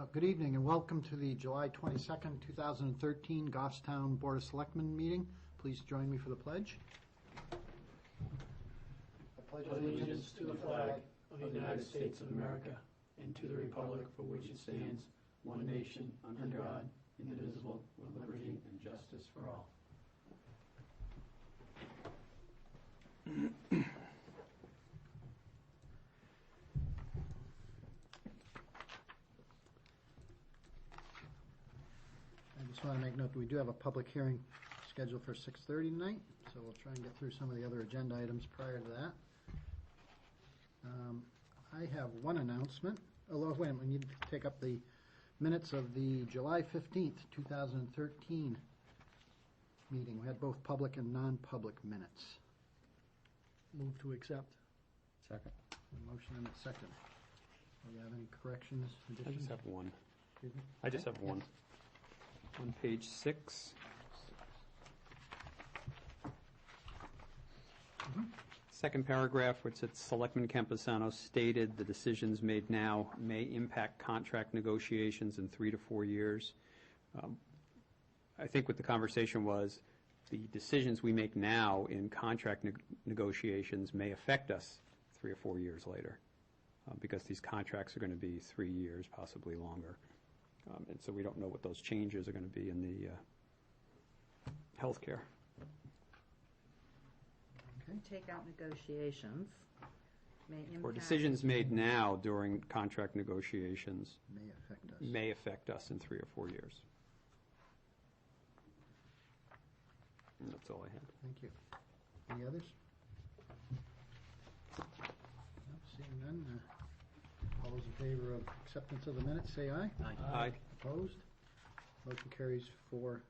Good evening and welcome to the July 22nd, 2013 Goffstown Board of Selectmen meeting. Please join me for the pledge. I pledge allegiance to the flag of the United States of America and to the republic for which it stands, one nation, under God, indivisible, with liberty and justice for all. I just want to make note that we do have a public hearing scheduled for 6:30 tonight, so we'll try and get through some of the other agenda items prior to that. I have one announcement. Although, wait a minute, we need to take up the minutes of the July 15th, 2013 meeting. We had both public and non-public minutes. Move to accept. Second. A motion and a second. Do you have any corrections, additions? I just have one. Excuse me? I just have one. On page 6. Second paragraph, where it said Selectman Campusano stated the decisions made now may impact contract negotiations in 3 to 4 years. I think what the conversation was, the decisions we make now in contract negotiations may affect us 3 or 4 years later, because these contracts are going to be 3 years, possibly longer. And so we don't know what those changes are going to be in the healthcare. Okay. Take out negotiations. May impact. Or decisions made now during contract negotiations May affect us. in 3 or 4 years. And that's all I had. Thank you. Any others? No, seeing none. All those in favor of acceptance of the minutes, say aye. Aye. Opposed? Motion carries 4-0-0.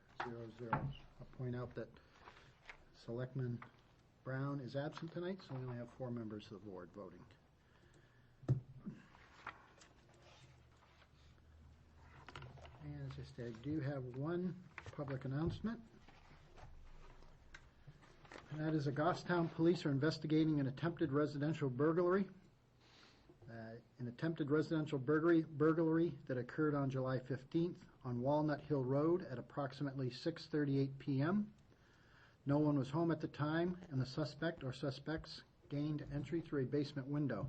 I'll point out that Selectman Brown is absent tonight, so we only have 4 members of the board voting. And as I said, I do have one public announcement. And that is the Goffstown Police are investigating an attempted residential burglary. An attempted residential burglary that occurred on July 15th on Walnut Hill Road at approximately 6:38 p.m. No one was home at the time, and the suspect or suspects gained entry through a basement window.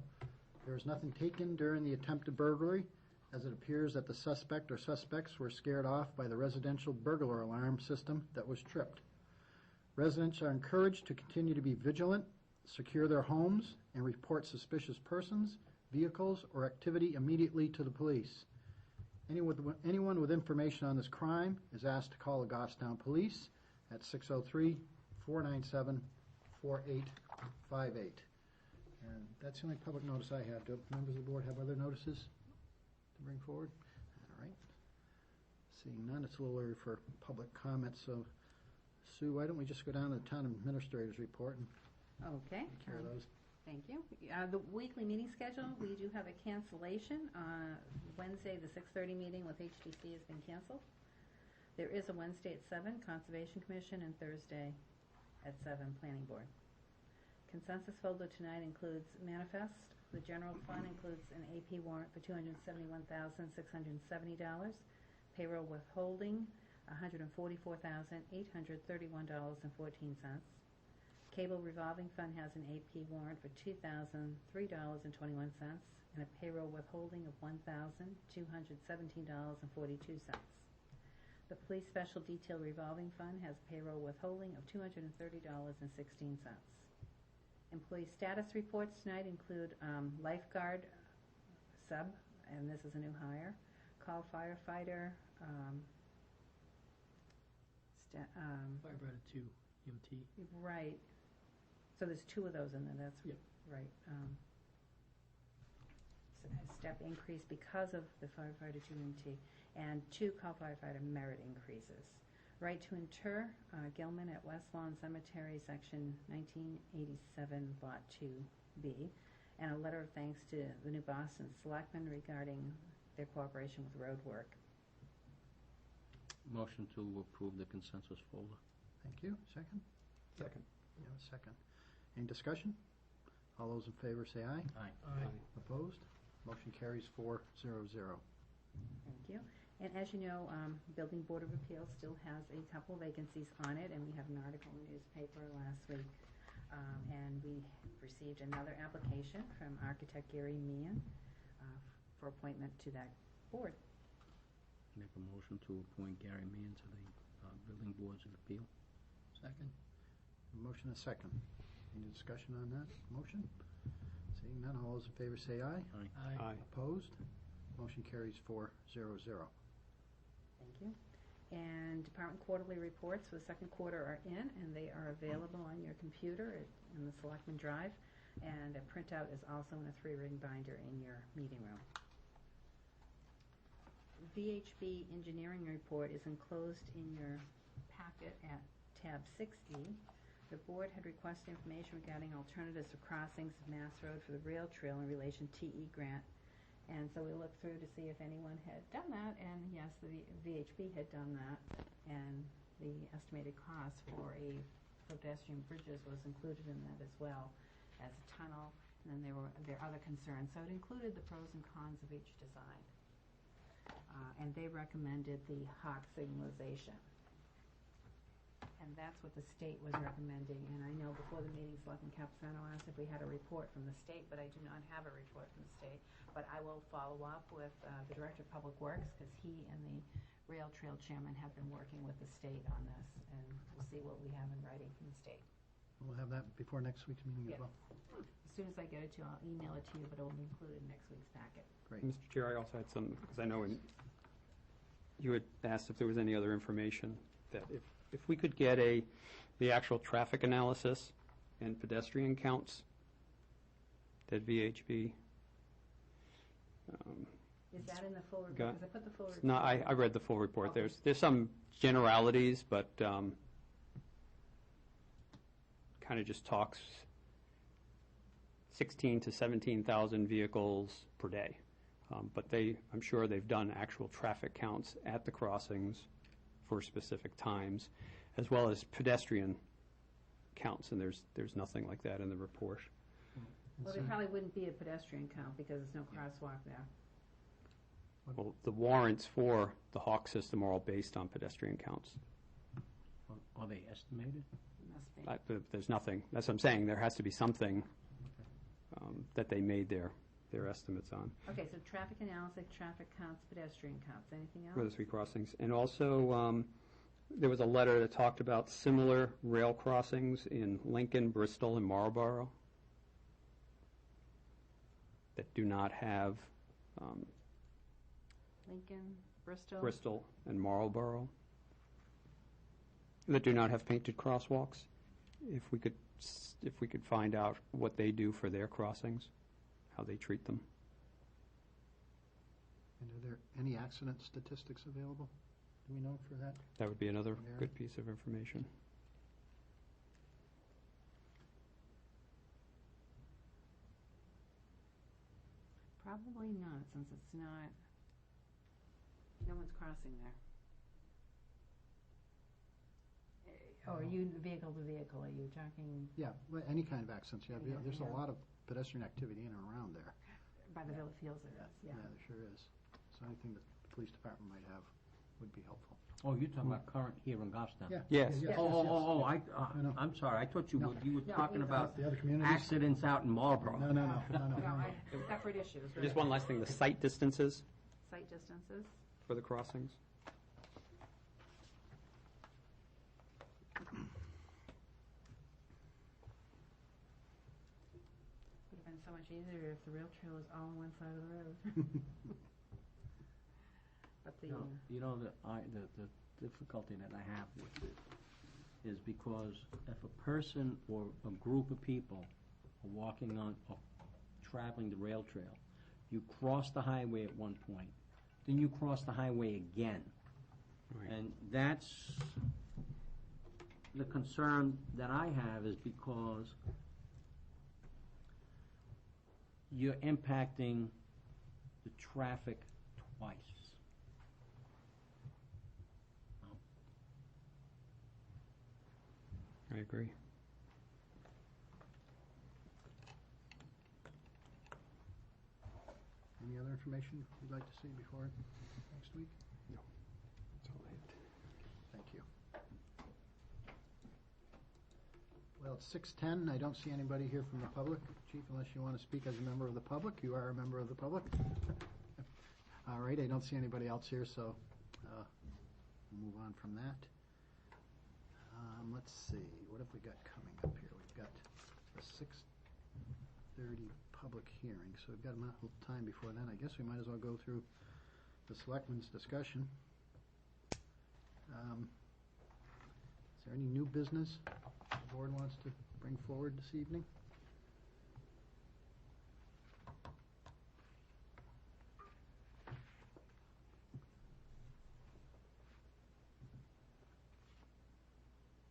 There was nothing taken during the attempted burglary, as it appears that the suspect or suspects were scared off by the residential burglar alarm system that was tripped. Residents are encouraged to continue to be vigilant, secure their homes, and report suspicious persons, vehicles, or activity immediately to the police. Anyone with information on this crime is asked to call the Goffstown Police at 603-497-4858. And that's the only public notice I have. Do members of the board have other notices to bring forward? All right. Seeing none, it's a little early for public comments, so Sue, why don't we just go down to the town administrator's report and Okay. take care of those. Thank you. The weekly meeting schedule, we do have a cancellation. Wednesday, the 6:30 meeting with HDC has been canceled. There is a Wednesday at 7, Conservation Commission, and Thursday at 7, Planning Board. Consensus folder tonight includes manifest. The general fund includes an AP warrant for $271,670. Payroll withholding, $144,831.14. Cable revolving fund has an AP warrant for $2,003.21 and a payroll withholding of $1,217.42. The police special detail revolving fund has payroll withholding of $230.16. Employee status reports tonight include lifeguard sub, and this is a new hire, call firefighter, Firefighter 2, EMT. right. So there's 2 of those in there, that's Yep. right. Step increase because of the firefighter 2 EMT, and 2 call firefighter merit increases. Right to inter, Gilman at West Lawn Cemetery, section 1987, lot 2B, and a letter of thanks to the New Boston Selectmen regarding their cooperation with road work. Motion to approve the consensus folder. Thank you. Second? Second. Yeah, second. Any discussion? All those in favor say aye. Aye. Aye. Opposed? Motion carries 4-0-0. Thank you. And as you know, Building Board of Appeals still has a couple vacancies on it, and we have an article in the newspaper last week. And we received another application from architect Gary Meehan for appointment to that board. Make a motion to appoint Gary Mann to the Building Boards of Appeal. Second. A motion and a second. Any discussion on that motion? Seeing none, all those in favor say aye. Aye. Opposed? Motion carries 4-0-0. Thank you. And department quarterly reports for the second quarter are in, and they are available on your computer in the Selectmen Drive. And a printout is also in a 3-ring binder in your meeting room. VHB engineering report is enclosed in your packet at tab 6E. The board had requested information regarding alternatives for crossings of Mass Road for the rail trail in relation to TE grant. And so we looked through to see if anyone had done that, and yes, the VHB had done that. And the estimated cost for pedestrian bridges was included in that as well as a tunnel. And then there are other concerns. So it included the pros and cons of each design. And they recommended the hawk signalization. And that's what the state was recommending. And I know before the meeting, Selectman Capasano asked if we had a report from the state, but I do not have a report from the state. But I will follow up with the Director of Public Works, because he and the rail trail chairman have been working with the state on this, and we'll see what we have in writing from the state. We'll have that before next week's meeting as Yeah. well. As soon as I get it to you, I'll email it to you, but it will be included in next week's packet. Great. Mr. Chair, I also had some, because I know you had asked if there was any other information, that if we could get the actual traffic analysis and pedestrian counts that VHB. Is that in the full report? got- Because I put the full report. No, I read the full report. Okay. There's some generalities, but kind of just talks 16 to 17,000 vehicles per day. But I'm sure they've done actual traffic counts at the crossings for specific times, as well as pedestrian counts, and there's nothing like that in the report. Well, there probably wouldn't be a pedestrian count because there's no crosswalk there. Well, the warrants for the Hawk system are all based on pedestrian counts. Are they estimated? Must be. There's nothing, that's what I'm saying, there has to be something that they made their estimates on Okay, so traffic analysis, traffic counts, pedestrian counts, anything for the else? 3 crossings. And also, there was a letter that talked about similar rail crossings in Lincoln, Bristol, and Marlborough that do not have Lincoln, Bristol? Bristol and Marlborough that do not have painted crosswalks. If we could find out what they do for their crossings, how they treat them. And are there any accident statistics available? Do we know for that? That would be another Yeah. good piece of information. Probably not, since it's not, no one's crossing there. Or are you vehicle to vehicle, are you talking Yeah, well, any kind of accidents, yeah. Yeah, There's a yeah. lot of pedestrian activity in and around there. by the Villa Fields it is, yeah. There sure is. So anything that the police department might have would be helpful. Oh, you're talking about current here in Goffstown? Yeah. Yes. Yeah, Oh, I know. I'm sorry, I thought you No. were No, talking either. about The other communities? accidents out in Marlboro. No. No, separate issues. Just one last thing, the site distances Site distances, for the crossings. would have been so much easier if the rail trail was all on one side of the road. But the, You know, the difficulty that I have with it is because if a person or a group of people are walking on, or traveling the rail trail, you cross the highway at one point, then you cross the highway again. Right. And that's the concern that I have, is because you're impacting the traffic twice. I agree. Any other information you'd like to see before next week? That's all I had. Thank you. Well, it's 6:10. I don't see anybody here from the public. Chief, unless you want to speak as a member of the public, you are a member of the public. All right, I don't see anybody else here, so we'll move on from that. Let's see, what have we got coming up here? We've got a 6:30 public hearing, so we've got a little time before then. I guess we might as well go through the Selectmen's discussion. Is there any new business the board wants to bring forward this evening?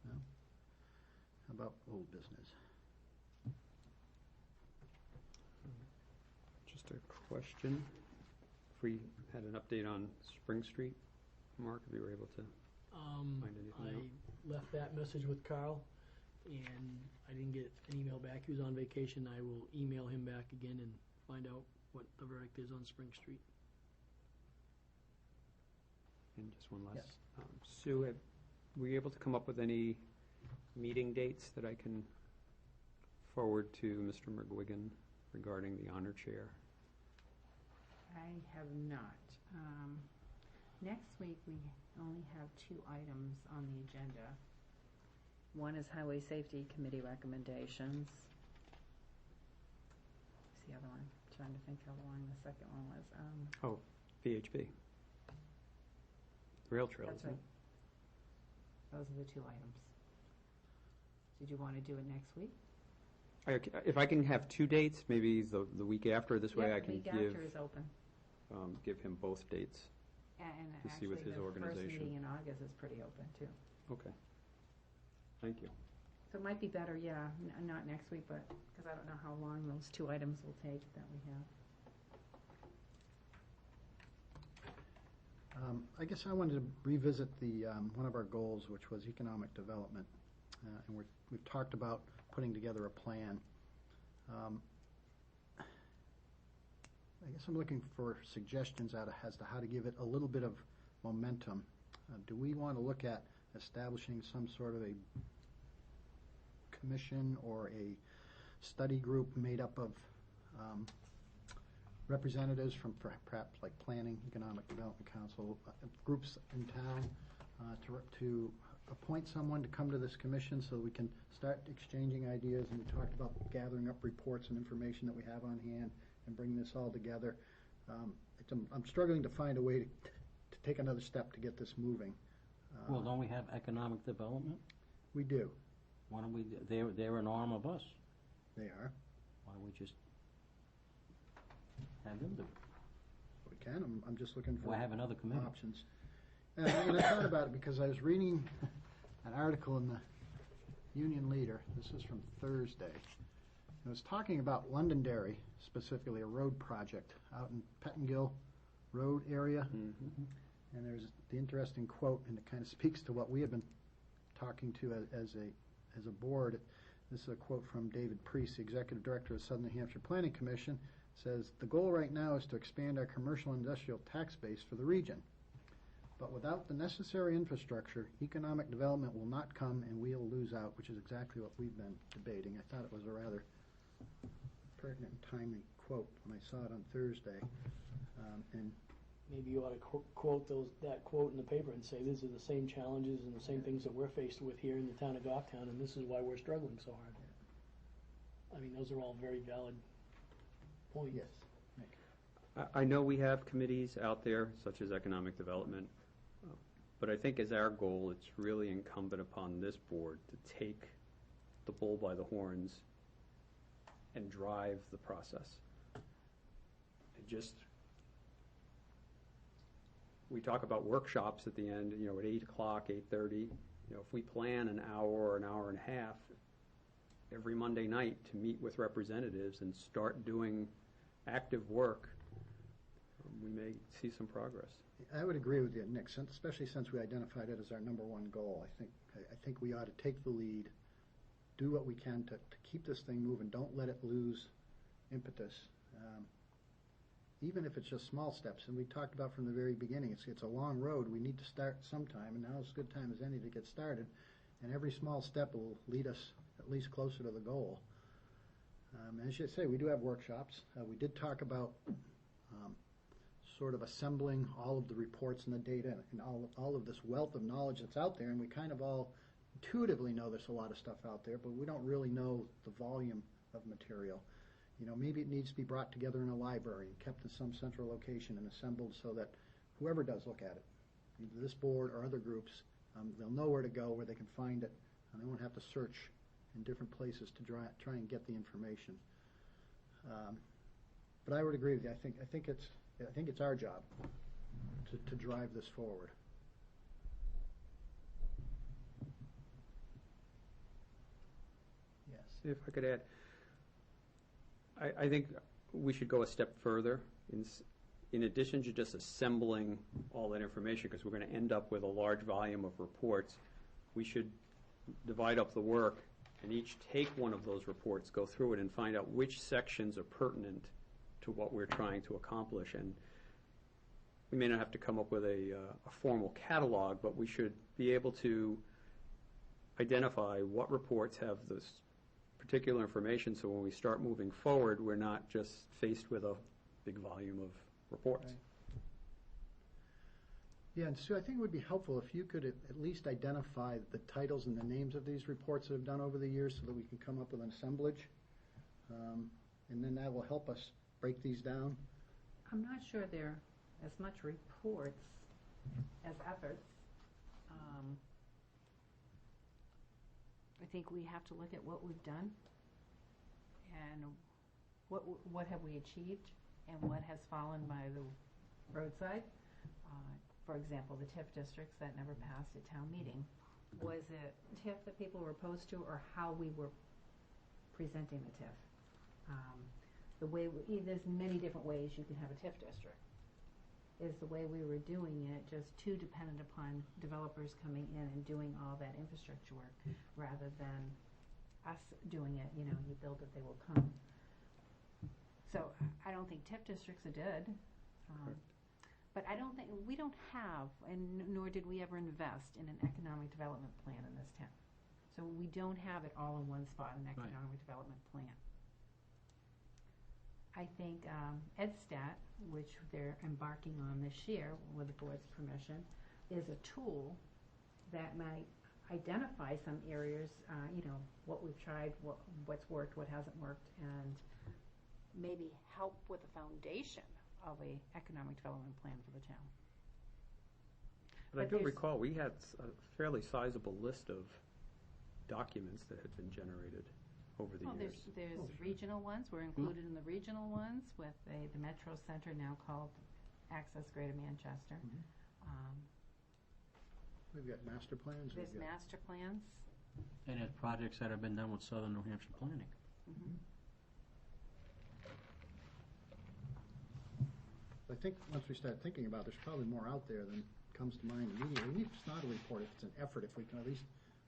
No? How about old business? Just a question. If we had an update on Spring Street, Mark, if you were able to find anything out? I left that message with Carl, and I didn't get an email back. He was on vacation. I will email him back again and find out what the verdict is on Spring Street. And just one last. Yes. Sue, were you able to come up with any meeting dates that I can forward to Mr. McGuigan regarding the honor chair? I have not. Next week, we only have 2 items on the agenda. One is Highway Safety Committee recommendations. What's the other one? Trying to think how long the second one was. VHB. Rail trail, That's isn't right. Those are the 2 items. Did you want to do it next week? it? If I can have 2 dates, maybe the week after, this way I can Week after is open. give him both dates. And To see with actually, his the first organization. meeting in August is pretty open, too. Okay. Thank you. So it might be better, not next week, but, because I don't know how long those 2 items will take that we have. I guess I wanted to revisit the one of our goals, which was economic development, and we've talked about putting together a plan. I guess I'm looking for suggestions as to how to give it a little bit of momentum. Do we want to look at establishing some sort of a commission or a study group made up of representatives from perhaps like Planning, Economic Development Council, groups in town, to appoint someone to come to this commission so we can start exchanging ideas? And we talked about gathering up reports and information that we have on hand and bring this all together. I'm struggling to find a way to take another step to get this moving. Well, don't we have economic development? We do. Why don't we, they're an arm of us. They are. Why don't we just have them do it? We can. I'm just looking for Why have another committee? options. And I thought about it because I was reading an article in the Union Leader. This is from Thursday. It was talking about Londonderry, specifically a road project out in Pettingill Road area. Mm-hmm. And there's the interesting quote, and it kind of speaks to what we have been talking to as a board. This is a quote from David Priest, the Executive Director of the Southern New Hampshire Planning Commission. Says, "The goal right now is to expand our commercial and industrial tax base for the region. But without the necessary infrastructure, economic development will not come and we'll lose out," which is exactly what we've been debating. I thought it was a rather pertinent and timely quote when I saw it on Thursday. And Maybe you ought to quote that quote in the paper and say, these are the same challenges and the same things that we're faced with here in the town of Goffstown, and this is why we're struggling so hard. I mean, those are all very valid points. yes, I know we have committees out there, such as economic development, but I think as our goal, it's really incumbent upon this board to take the bull by the horns and drive the process. We talk about workshops at the end, at 8 o'clock, 8:30. If we plan an hour or an hour and a half every Monday night to meet with representatives and start doing active work, we may see some progress. I would agree with you, Nick, especially since we identified it as our number one goal. I think we ought to take the lead, do what we can to keep this thing moving. Don't let it lose impetus. even if it's just small steps, and we talked about from the very beginning, it's a long road, we need to start sometime, and now is a good time as any to get started, and every small step will lead us at least closer to the goal. As you say, we do have workshops. We did talk about sort of assembling all of the reports and the data and all of this wealth of knowledge that's out there, and we kind of all intuitively know there's a lot of stuff out there, but we don't really know the volume of material. You know, maybe it needs to be brought together in a library and kept in some central location and assembled so that whoever does look at it, either this board or other groups, they'll know where to go, where they can find it, and they won't have to search in different places to try and get the information. But I would agree with you. I think it's our job to drive this forward. Yes. If I could add, I think we should go a step further in addition to just assembling all that information, because we're going to end up with a large volume of reports. We should divide up the work and each take one of those reports, go through it, and find out which sections are pertinent to what we're trying to accomplish. And we may not have to come up with a formal catalog, but we should be able to identify what reports have this particular information, so when we start moving forward, we're not just faced with a big volume of reports. Right. Yeah, and Sue, I think it would be helpful if you could at least identify the titles and the names of these reports that have done over the years so that we can come up with an assemblage. And then that will help us break these down. I'm not sure they're as much reports as efforts. I think we have to look at what we've done and what have we achieved and what has fallen by the roadside. For example, the TIF districts that never passed a town meeting. Was it TIF that people were opposed to, or how we were presenting the TIF? There's many different ways you can have a TIF district. Is the way we were doing it just too dependent upon developers coming in and doing all that infrastructure work rather than us doing it? You know, you build it, they will come. So I don't think TIF districts are dead. But I don't think, we don't have, and nor did we ever invest in an economic development plan in this town. So we don't have it all in one spot, an economic development plan. I think EdStat, which they're embarking on this year with the board's permission, is a tool that might identify some areas, you know, what we've tried, what's worked, what hasn't worked, and maybe help with the foundation of a economic development plan for the town. But I do recall we had a fairly sizable list of documents that had been generated over the years. There's regional ones. We're included in the regional ones with the Metro Center, now called Access Greater Manchester. We've got master plans. There's master plans. And there's projects that have been done with Southern New Hampshire Planning. I think once we start thinking about it, there's probably more out there than comes to mind immediately. Even if it's not a report, if it's an effort, if we can at least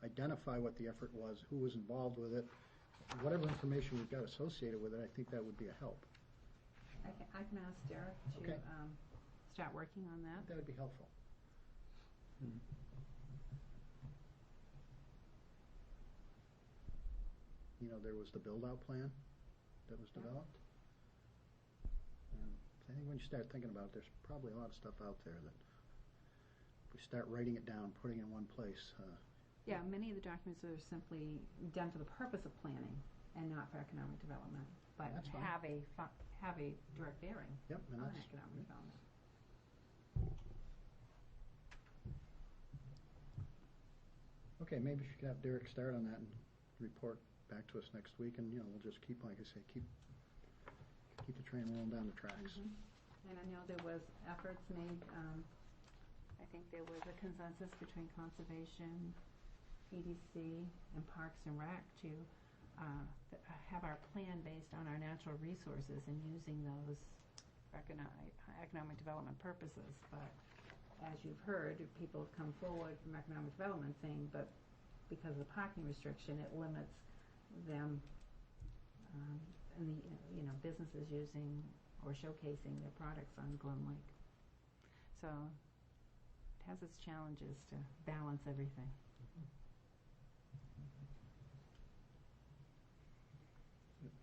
identify what the effort was, who was involved with it, whatever information we've got associated with it, I think that would be a help. I can ask Derek to start working on that. That would be helpful. You know, there was the build-out plan that was developed. I think when you start thinking about it, there's probably a lot of stuff out there that if we start writing it down, putting it in one place. Yeah, many of the documents are simply done for the purpose of planning and not for economic development, but have a direct bearing on economic development. Okay, maybe you could have Derek start on that and report back to us next week, and we'll just keep, like I say, keep the train rolling down the tracks. And I know there was efforts made, I think there was a consensus between Conservation, EDC, and Parks and Rec to have our plan based on our natural resources and using those for economic development purposes. But as you've heard, people have come forward from economic development saying, but because of the parking restriction, it limits them and the businesses using or showcasing their products on Glen Lake. So it has its challenges to balance everything.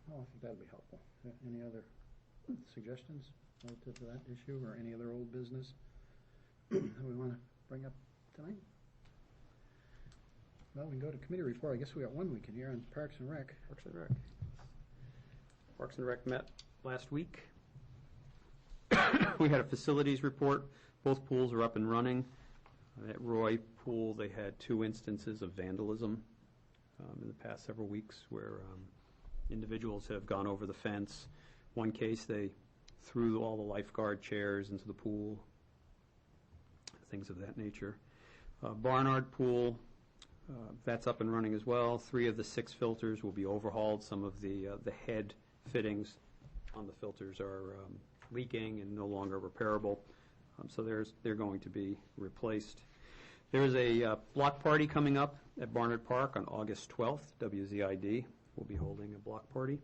Well, I think that'd be helpful. Any other suggestions relative to that issue or any other old business that we want to bring up tonight? Well, we can go to committee report. I guess we got one we can hear on Parks and Rec. Parks and Rec. Parks and Rec met last week. We had a facilities report. Both pools are up and running. At Roy Pool, they had 2 instances of vandalism in the past several weeks where individuals have gone over the fence. One case, they threw all the lifeguard chairs into the pool, things of that nature. Barnard Pool, that's up and running as well. 3 of the 6 filters will be overhauled. Some of the head fittings on the filters are leaking and no longer repairable, so they're going to be replaced. There is a block party coming up at Barnard Park on August 12th. WZID will be holding a block party.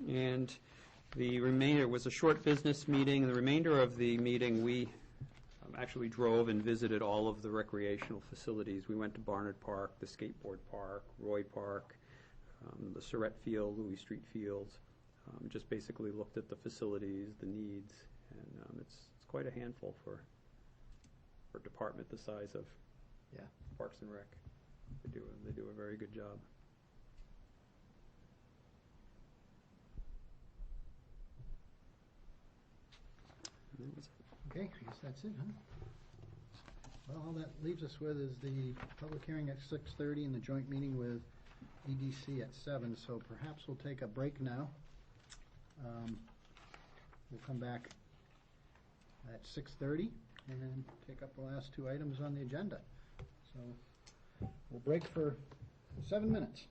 And the remainder was a short business meeting. The remainder of the meeting, we actually drove and visited all of the recreational facilities. We went to Barnard Park, the skateboard park, Roy Park, the Surratt Field, Louis Street Fields. Just basically looked at the facilities, the needs, and it's quite a handful for a department the size of Parks and Rec. They do a very good job. Okay, I guess that's it, huh? Well, all that leaves us with is the public hearing at 6:30 and the joint meeting with EDC at 7, so perhaps we'll take a break now. We'll come back at 6:30 and take up the last 2 items on the agenda. So we'll break for 7 minutes.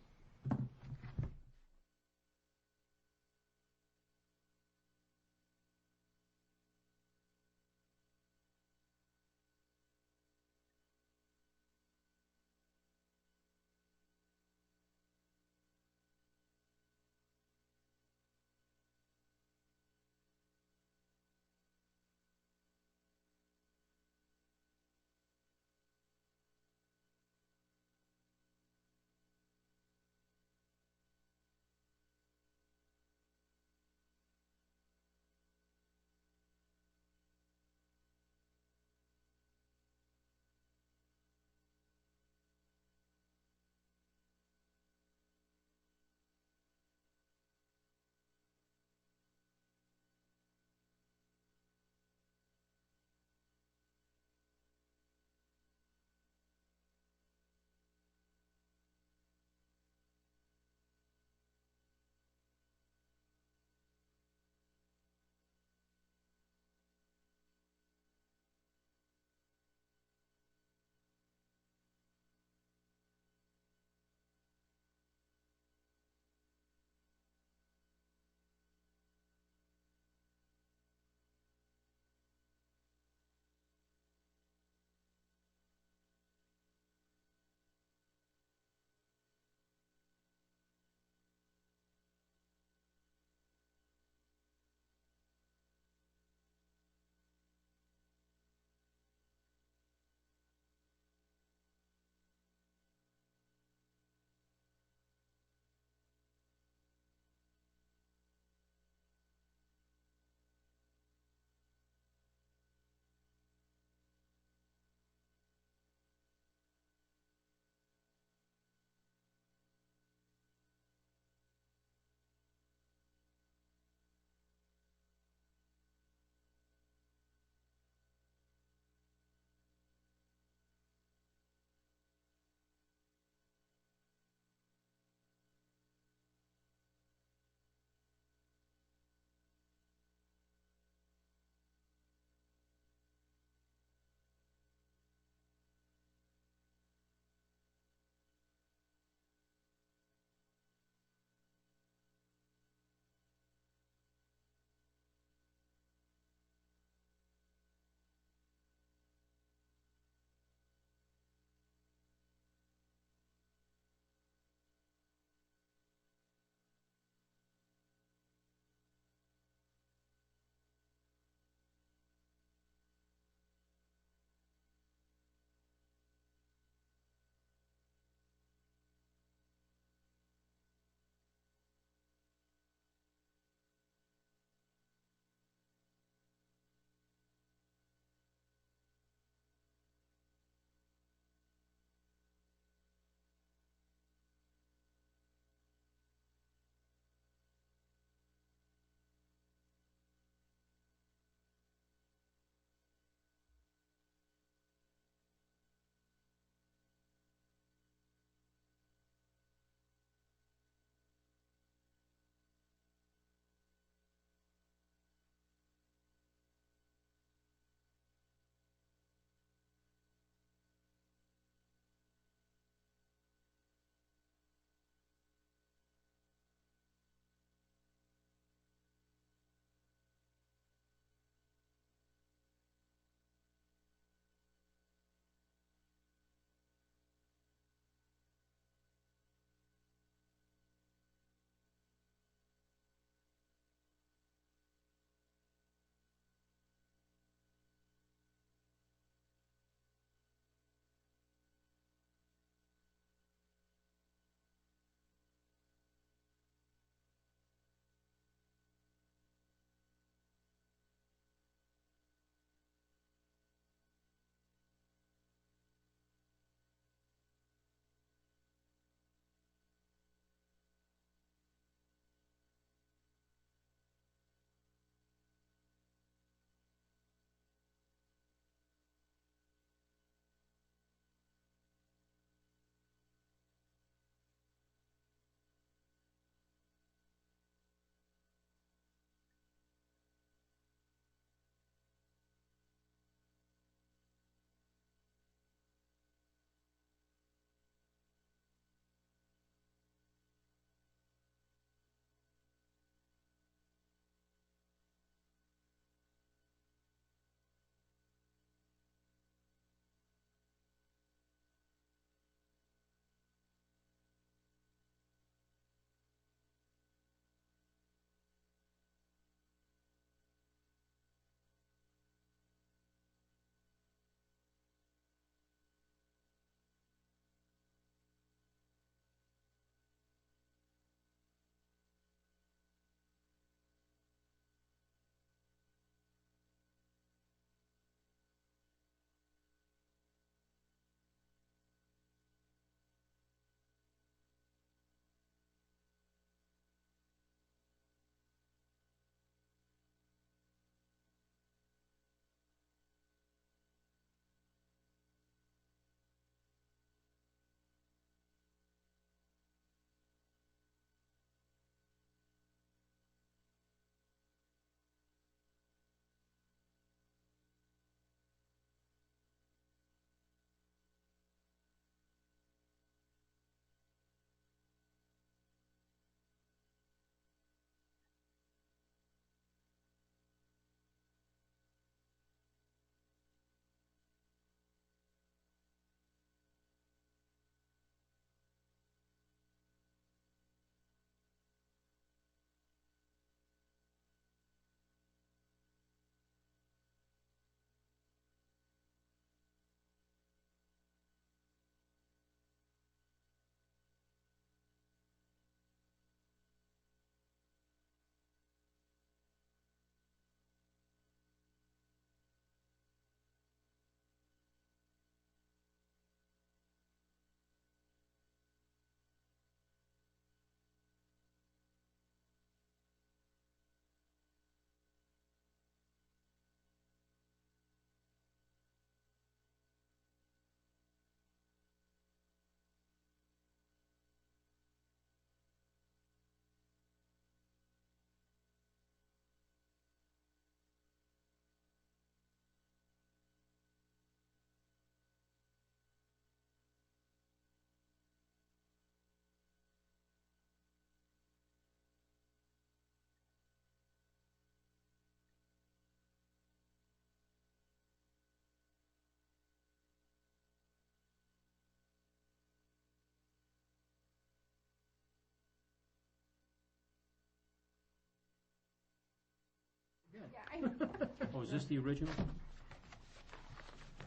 again. Yeah, I know. Oh, is this the original?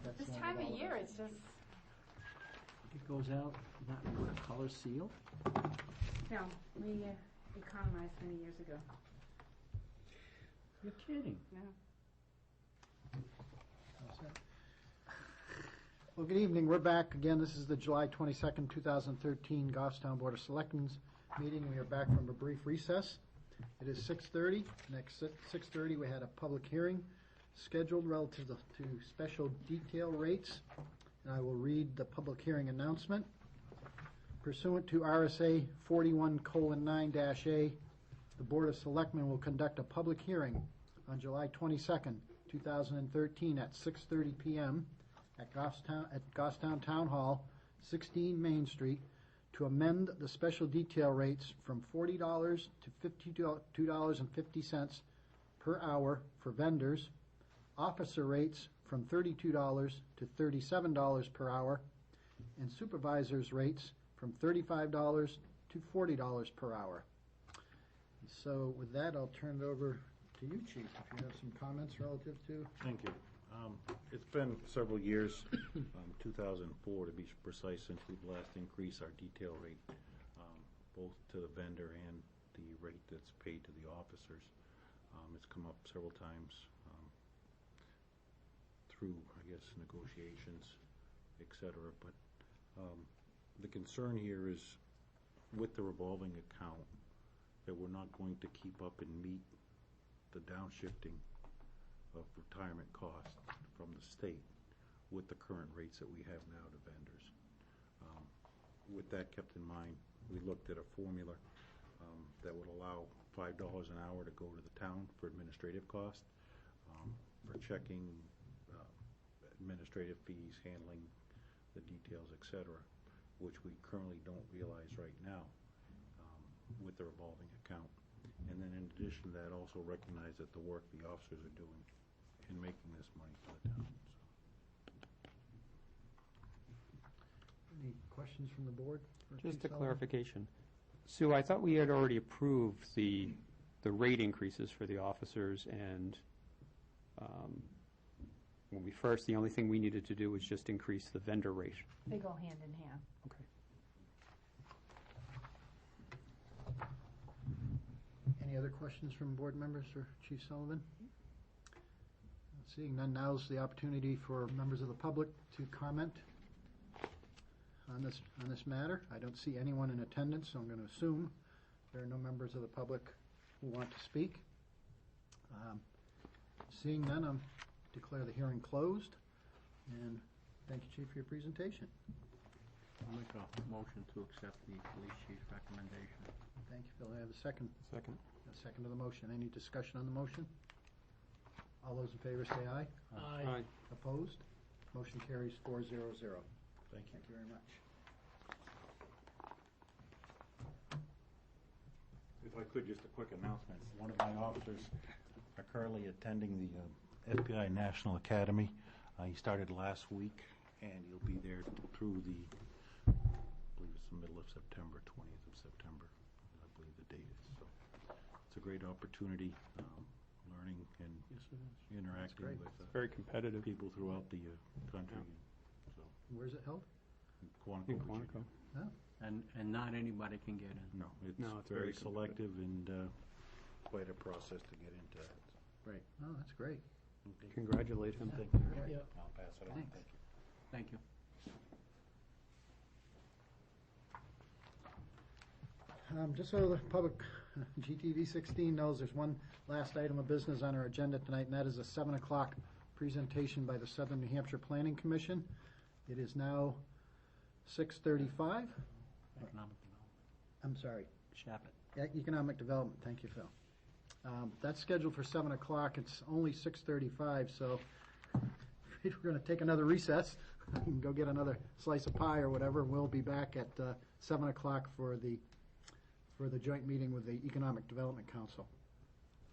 That's This the one time with of all year, those. it's just, It goes out not with a color seal? no, we economized many years ago. You're kidding. Yeah. All set. Well, good evening. We're back again. This is the July 22nd, 2013 Goffstown Board of Selectmen's meeting. We are back from a brief recess. It is 6:30. Next at 6:30, we had a public hearing scheduled relative to special detail rates. And I will read the public hearing announcement. Pursuant to RSA 41:9-A, the Board of Selectmen will conduct a public hearing on July 22nd, 2013 at 6:30 p.m. at Goffstown Town Hall, 16 Main Street, to amend the special detail rates from $40 to $52.50 per hour for vendors, officer rates from $32 to $37 per hour, and supervisors' rates from $35 to $40 per hour. So with that, I'll turn it over to you, Chief, if you have some comments relative to. Thank you. It's been several years, 2004 to be precise, since we've last increased our detail rate, both to the vendor and the rate that's paid to the officers. It's come up several times through, I guess, negotiations, et cetera. But the concern here is with the revolving account that we're not going to keep up and meet the downshifting of retirement costs from the state with the current rates that we have now to vendors. With that kept in mind, we looked at a formula that would allow $5 an hour to go to the town for administrative costs, for checking, administrative fees, handling the details, etc., which we currently don't realize right now with the revolving account. And then in addition to that, also recognize that the work the officers are doing in making this money for the town. Any questions from the board? for Just Chief a Sullivan? clarification. Sue, I thought we had already approved the rate increases for the officers, and when we first, the only thing we needed to do was just increase the vendor rate. They go hand in hand. Okay. Any other questions from board members for Chief Sullivan? Seeing none, now's the opportunity for members of the public to comment on this matter. I don't see anyone in attendance, so I'm going to assume there are no members of the public who want to speak. Seeing none, I'll declare the hearing closed, and thank you, Chief, for your presentation. I'll make a motion to accept the police chief's recommendation. Thank you, Phil. I have a second. Second. A second to the motion. Any discussion on the motion? All those in favor say aye. Aye. Opposed? Motion carries 4-0-0. Thank you. Thank you very much. If I could, just a quick announcement. One of my officers are currently attending the FBI National Academy. He started last week, and he'll be there through the, I believe it's the middle of September, 20th of September, I believe the date is. So it's a great opportunity, learning and interacting great. with Very competitive. people throughout the country. So, Where's it held? in Quantico, In Virginia. Quantico. And not anybody can get in. No, it's very very selective and quite a process to get into that. Right. Oh, that's great. Okay. Congratulate him. Thank you. Yeah. I'll pass it on. Thanks. Thank you. Thank you. Just so the public, GTV 16 knows, there's one last item of business on our agenda tonight, and that is a 7 o'clock presentation by the Southern New Hampshire Planning Commission. It is now 6:35. Economic development. I'm sorry. Shap it. Economic Development, thank you, Phil. That's scheduled for 7 o'clock. It's only 6:35, so we're going to take another recess. You can go get another slice of pie or whatever, and we'll be back at 7 o'clock for the joint meeting with the Economic Development Council.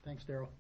Thanks, Darrell.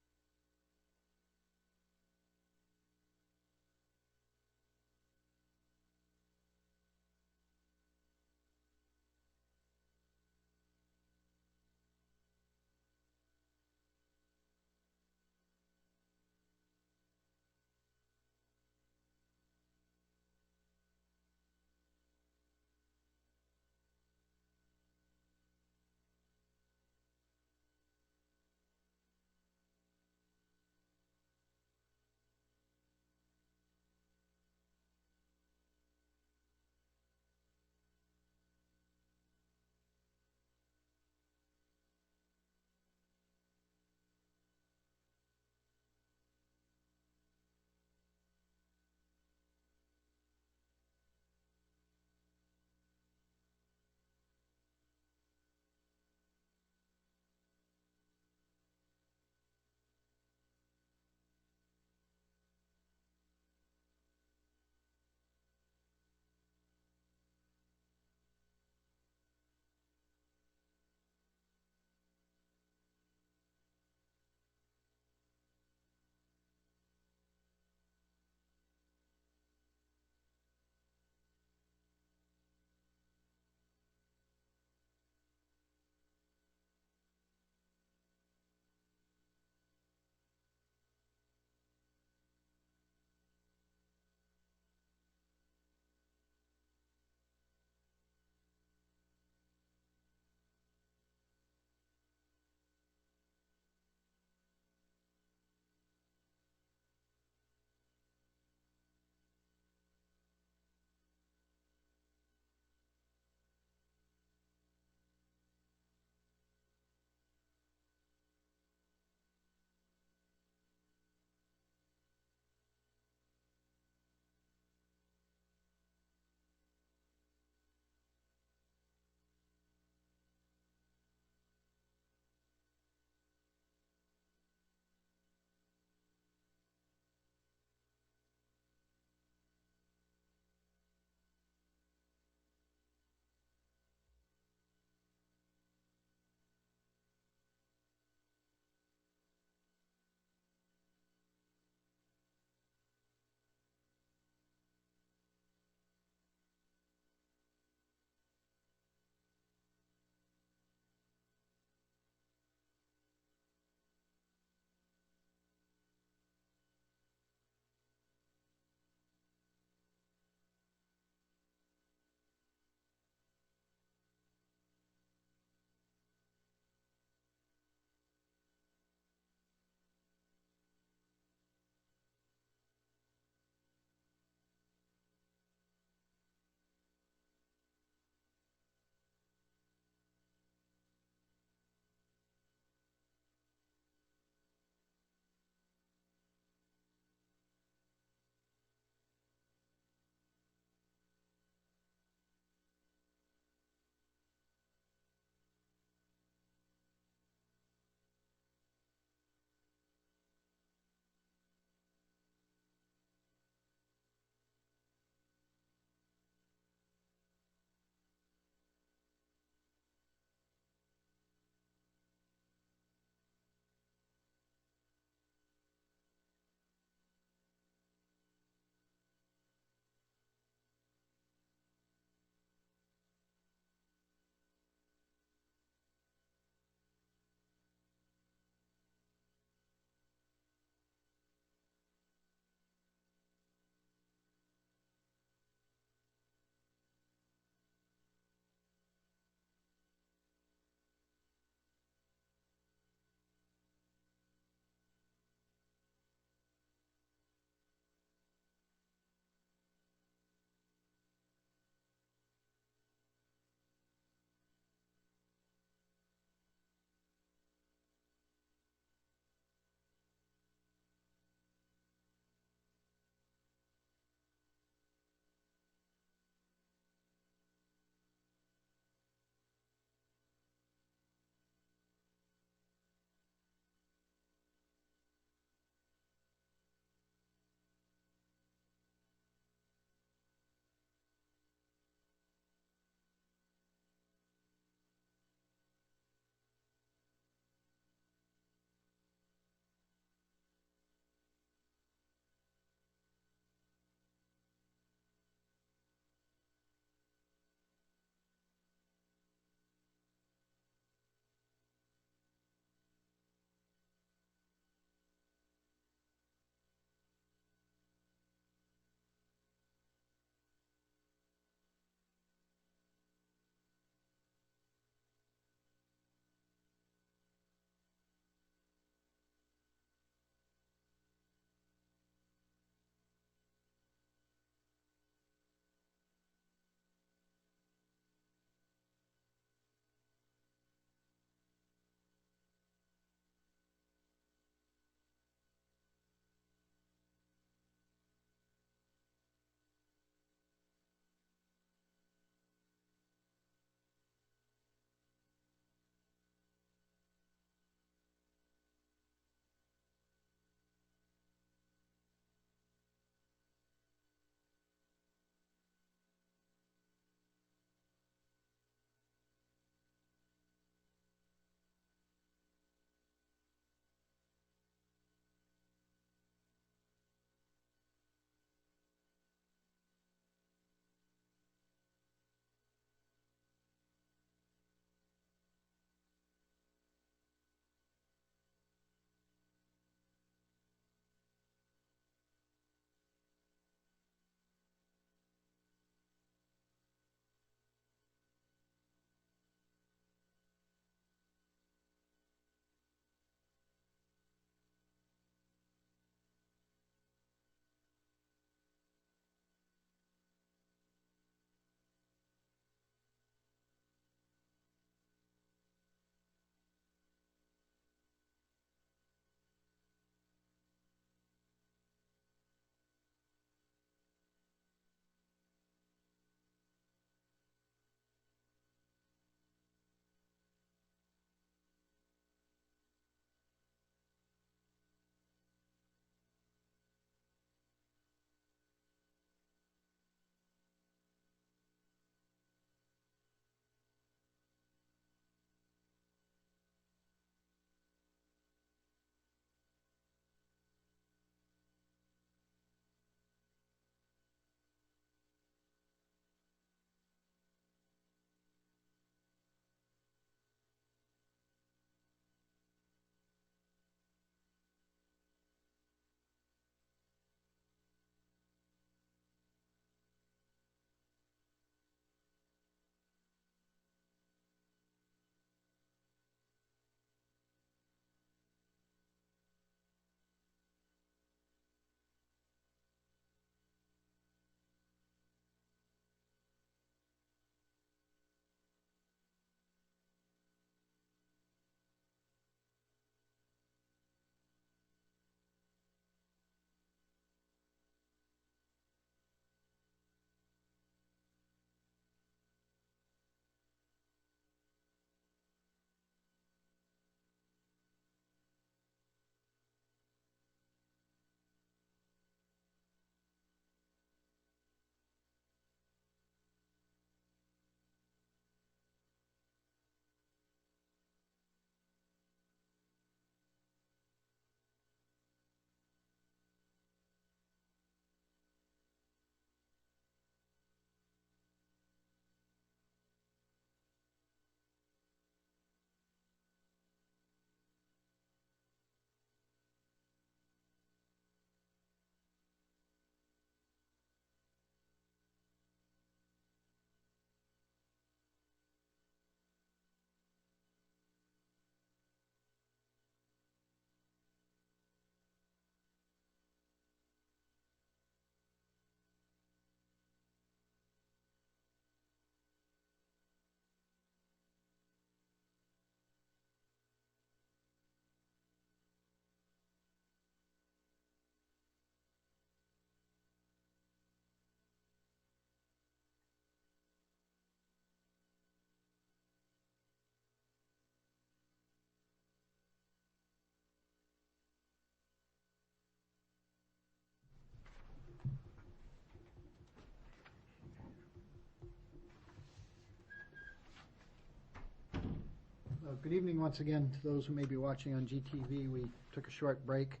Good evening once again to those who may be watching on GTV. We took a short break.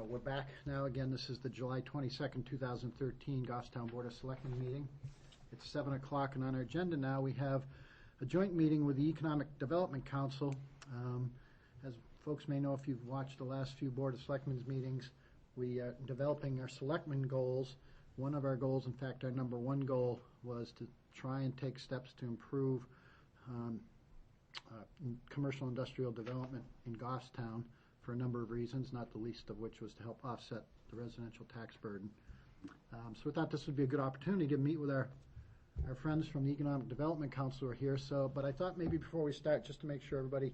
We're back now. Again, this is the July 22nd, 2013 Goffstown Board of Selectmen meeting. It's 7 o'clock, and on our agenda now we have a joint meeting with the Economic Development Council. As folks may know, if you've watched the last few Board of Selectmen's meetings, we are developing our Selectmen goals. One of our goals, in fact, our number one goal, was to try and take steps to improve commercial industrial development in Goffstown for a number of reasons, not the least of which was to help offset the residential tax burden. So we thought this would be a good opportunity to meet with our friends from the Economic Development Council who are here. But I thought maybe before we start, just to make sure everybody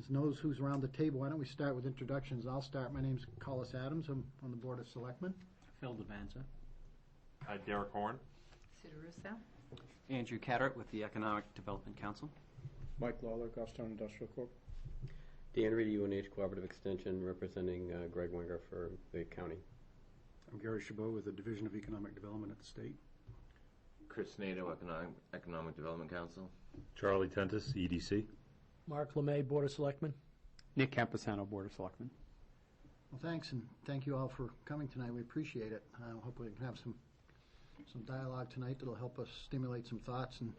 knows who's around the table, why don't we start with introductions? I'll start. My name's Collis Adams. I'm on the Board of Selectmen. Phil Devanza. Derek Horn. Sue Russo. Andrew Cattert with the Economic Development Council. Mike Lawler, Goffstown Industrial Corp. Dan Reedy, UNH Cooperative Extension, representing Greg Wenger for the county. I'm Gary Chabot with the Division of Economic Development at the state. Chris Nato, Economic Development Council. Charlie Tentis, EDC. Mark Lemay, Board of Selectmen. Nick Camposano, Board of Selectmen. Well, thanks, and thank you all for coming tonight. We appreciate it. Hopefully we can have some dialogue tonight that'll help us stimulate some thoughts and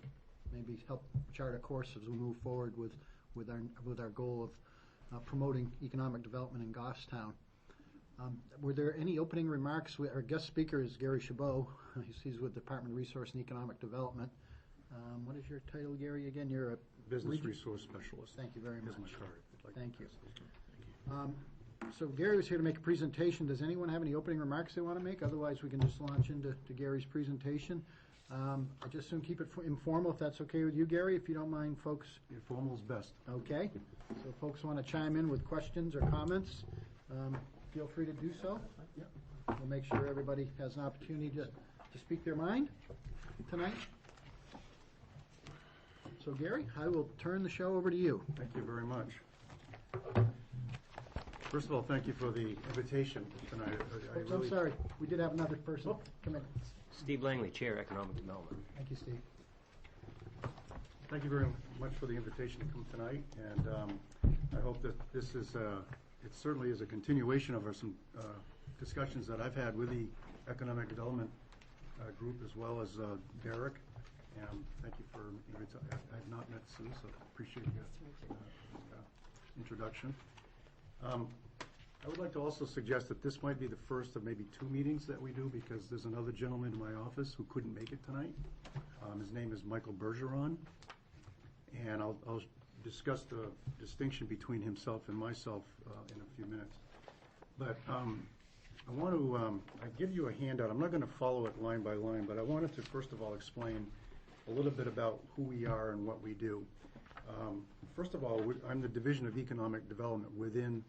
maybe help chart a course as we move forward with our goal of promoting economic development in Goffstown. Were there any opening remarks? Our guest speaker is Gary Chabot. He's with Department of Resource and Economic Development. What is your title, Gary, again? You're a Business Resource Specialist. Thank you very much. Here's my card. Thank you. So Gary was here to make a presentation. Does anyone have any opening remarks they want to make? Otherwise, we can just launch into Gary's presentation. I just assume keep it informal, if that's okay with you, Gary, if you don't mind, folks. Informal is best. Okay. So if folks want to chime in with questions or comments, feel free to do so. We'll make sure everybody has an opportunity to speak their mind tonight. So Gary, I will turn the show over to you. Thank you very much. First of all, thank you for the invitation tonight. Folks, I'm sorry. We did have another person come in. Steve Langley, Chair, Economic Development. Thank you, Steve. Thank you very much for the invitation to come tonight, and I hope that this is, it certainly is a continuation of some discussions that I've had with the Economic Development Group as well as Derek. And thank you for, I've not met Sue, so appreciate your introduction. I would like to also suggest that this might be the first of maybe two meetings that we do, because there's another gentleman in my office who couldn't make it tonight. His name is Michael Bergeron, and I'll discuss the distinction between himself and myself in a few minutes. But I want to I give you a handout. I'm not going to follow it line by line, but I wanted to first of all explain a little bit about who we are and what we do. First of all, I'm the Division of Economic Development within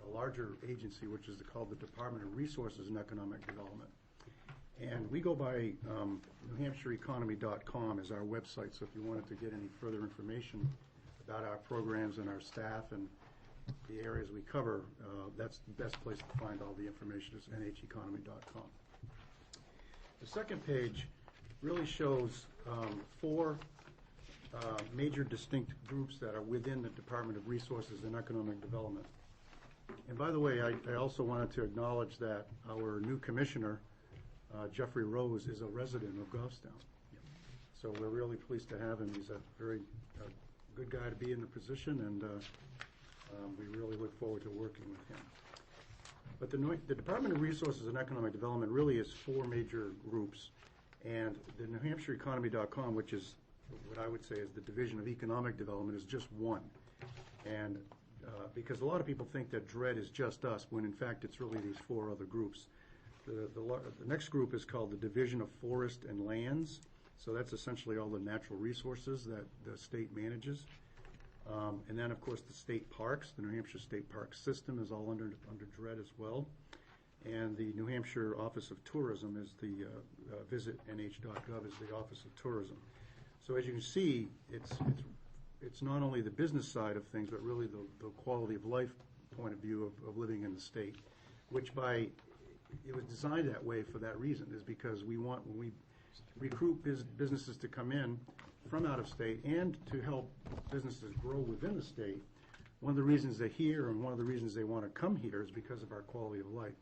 a larger agency, which is called the Department of Resources and Economic Development. And we go by NewHampshireEconomy.com as our website, so if you wanted to get any further information about our programs and our staff and the areas we cover, that's the best place to find all the information is NHEconomy.com. The second page really shows four major distinct groups that are within the Department of Resources and Economic Development. And by the way, I also wanted to acknowledge that our new commissioner, Jeffrey Rose, is a resident of Goffstown. So we're really pleased to have him. He's a very good guy to be in the position, and we really look forward to working with him. But the Department of Resources and Economic Development really is four major groups, and the NewHampshireEconomy.com, which is what I would say is the Division of Economic Development, is just one. And because a lot of people think that DRED is just us, when in fact it's really these four other groups. The next group is called the Division of Forest and Lands. So that's essentially all the natural resources that the state manages. And then, of course, the state parks. The New Hampshire State Park System is all under DRED as well. And the New Hampshire Office of Tourism is the visitnh.gov is the Office of Tourism. So as you can see, it's not only the business side of things, but really the quality of life point of view of living in the state, which it was designed that way for that reason, is because we want, when we recruit businesses to come in, from out of state and to help businesses grow within the state. One of the reasons they're here and one of the reasons they want to come here is because of our quality of life.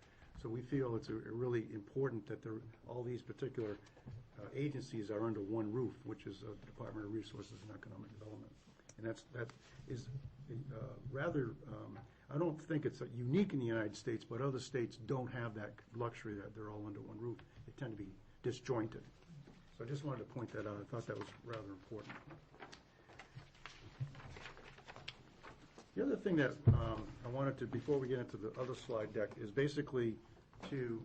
So we feel it's really important that all these particular agencies are under one roof, which is the Department of Resources and Economic Development. And that is rather, I don't think it's unique in the United States, but other states don't have that luxury that they're all under one roof. They tend to be disjointed. So I just wanted to point that out. I thought that was rather important. The other thing that I wanted to, before we get into the other slide deck, is basically to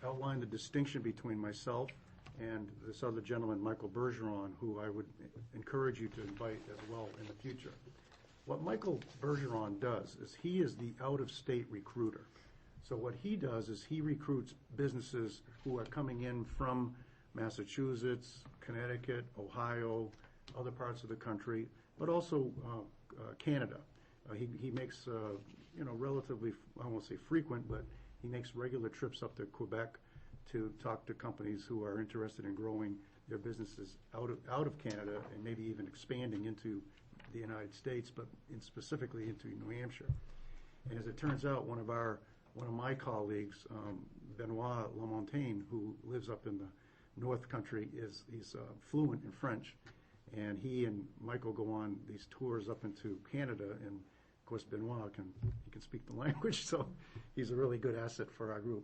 outline the distinction between myself and this other gentleman, Michael Bergeron, who I would encourage you to invite as well in the future. What Michael Bergeron does is he is the out-of-state recruiter. So what he does is he recruits businesses who are coming in from Massachusetts, Connecticut, Ohio, other parts of the country, but also Canada. He makes, relatively, I won't say frequent, but he makes regular trips up to Quebec to talk to companies who are interested in growing their businesses out of Canada and maybe even expanding into the United States, but specifically into New Hampshire. And as it turns out, one of my colleagues, Benoit Lamontagne, who lives up in the North Country, he's fluent in French, and he and Michael go on these tours up into Canada, and of course Benoit can speak the language, so he's a really good asset for our group.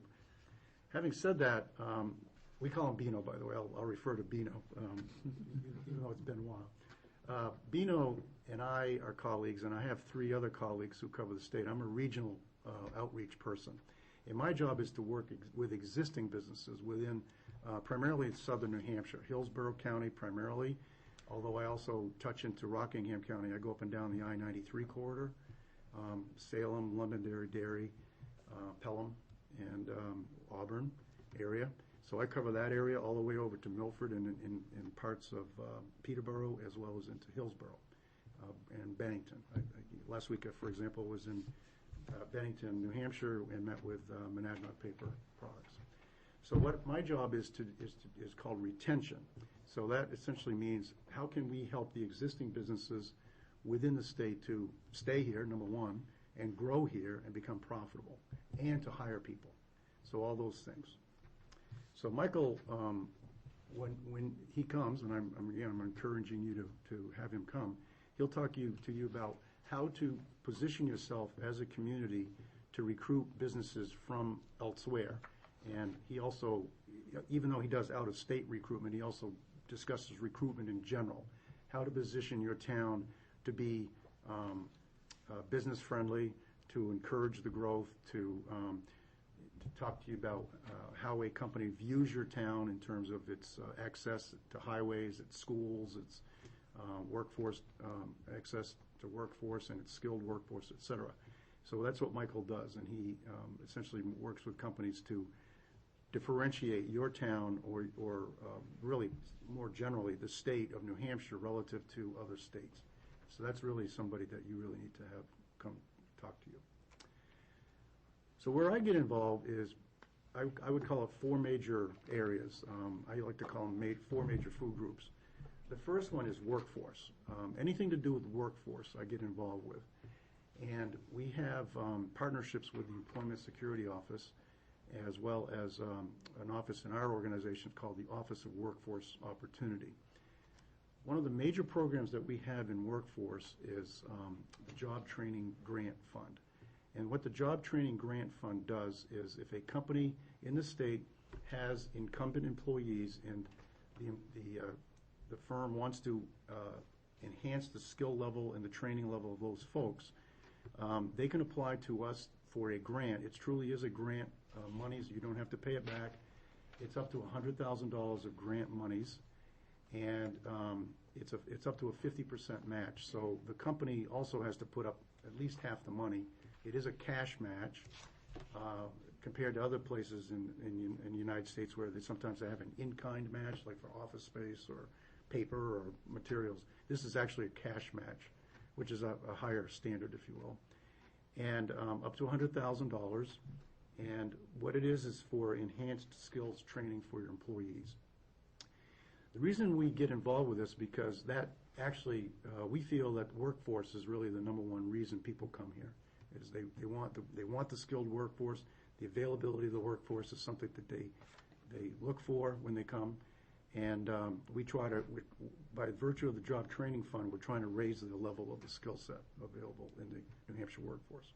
Having said that, we call him Bino, by the way. I'll refer to Bino, even though it's Benoit. Bino and I are colleagues, and I have 3 other colleagues who cover the state. I'm a regional outreach person, and my job is to work with existing businesses within primarily southern New Hampshire, Hillsborough County primarily, although I also touch into Rockingham County. I go up and down the I-93 corridor, Salem, Londonderry, Pelham, and Auburn area. So I cover that area all the way over to Milford and in parts of Peterborough, as well as into Hillsborough and Bennington. Last week, for example, was in Bennington, New Hampshire, and met with Monadnock Paper Products. So what my job is called retention. So that essentially means how can we help the existing businesses within the state to stay here, number one, and grow here and become profitable, and to hire people. So all those things. So Michael, when he comes, and I'm encouraging you to have him come, he'll talk to you about how to position yourself as a community to recruit businesses from elsewhere. And he also, even though he does out-of-state recruitment, he also discusses recruitment in general, how to position your town to be business-friendly, to encourage the growth, to talk to you about how a company views your town in terms of its access to highways, its schools, its workforce, access to workforce and its skilled workforce, et cetera. So that's what Michael does, and he essentially works with companies to differentiate your town or really more generally the state of New Hampshire relative to other states. So that's really somebody that you really need to have come talk to you. So where I get involved is, I would call it 4 major areas. I like to call them 4 major food groups. The first one is workforce. Anything to do with workforce I get involved with. And we have partnerships with the Employment Security Office, as well as an office in our organization called the Office of Workforce Opportunity. One of the major programs that we have in workforce is the Job Training Grant Fund. And what the Job Training Grant Fund does is if a company in the state has incumbent employees and the firm wants to enhance the skill level and the training level of those folks, they can apply to us for a grant. It truly is a grant. Monies, you don't have to pay it back. It's up to $100,000 of grant monies, and it's up to a 50% match. So the company also has to put up at least half the money. It is a cash match compared to other places in the United States where they sometimes have an in-kind match, like for office space or paper or materials. This is actually a cash match, which is a higher standard, if you will, and up to $100,000. And what it is for enhanced skills training for your employees. The reason we get involved with this, because that actually, we feel that workforce is really the number one reason people come here, is they want the skilled workforce. The availability of the workforce is something that they look for when they come. And we try to, by virtue of the Job Training Fund, we're trying to raise the level of the skill set available in the New Hampshire workforce.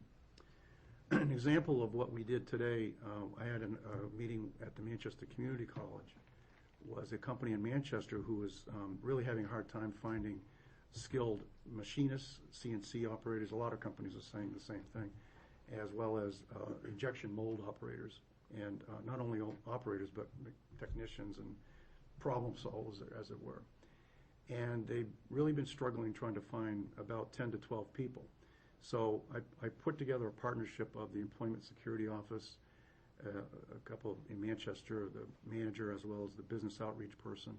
An example of what we did today, I had a meeting at the Manchester Community College, was a company in Manchester who was really having a hard time finding skilled machinists, CNC operators. A lot of companies are saying the same thing, as well as injection mold operators, and not only operators, but technicians and problem solvers, as it were. And they've really been struggling trying to find about 10 to 12 people. So I put together a partnership of the Employment Security Office, a couple in Manchester, the manager, as well as the business outreach person.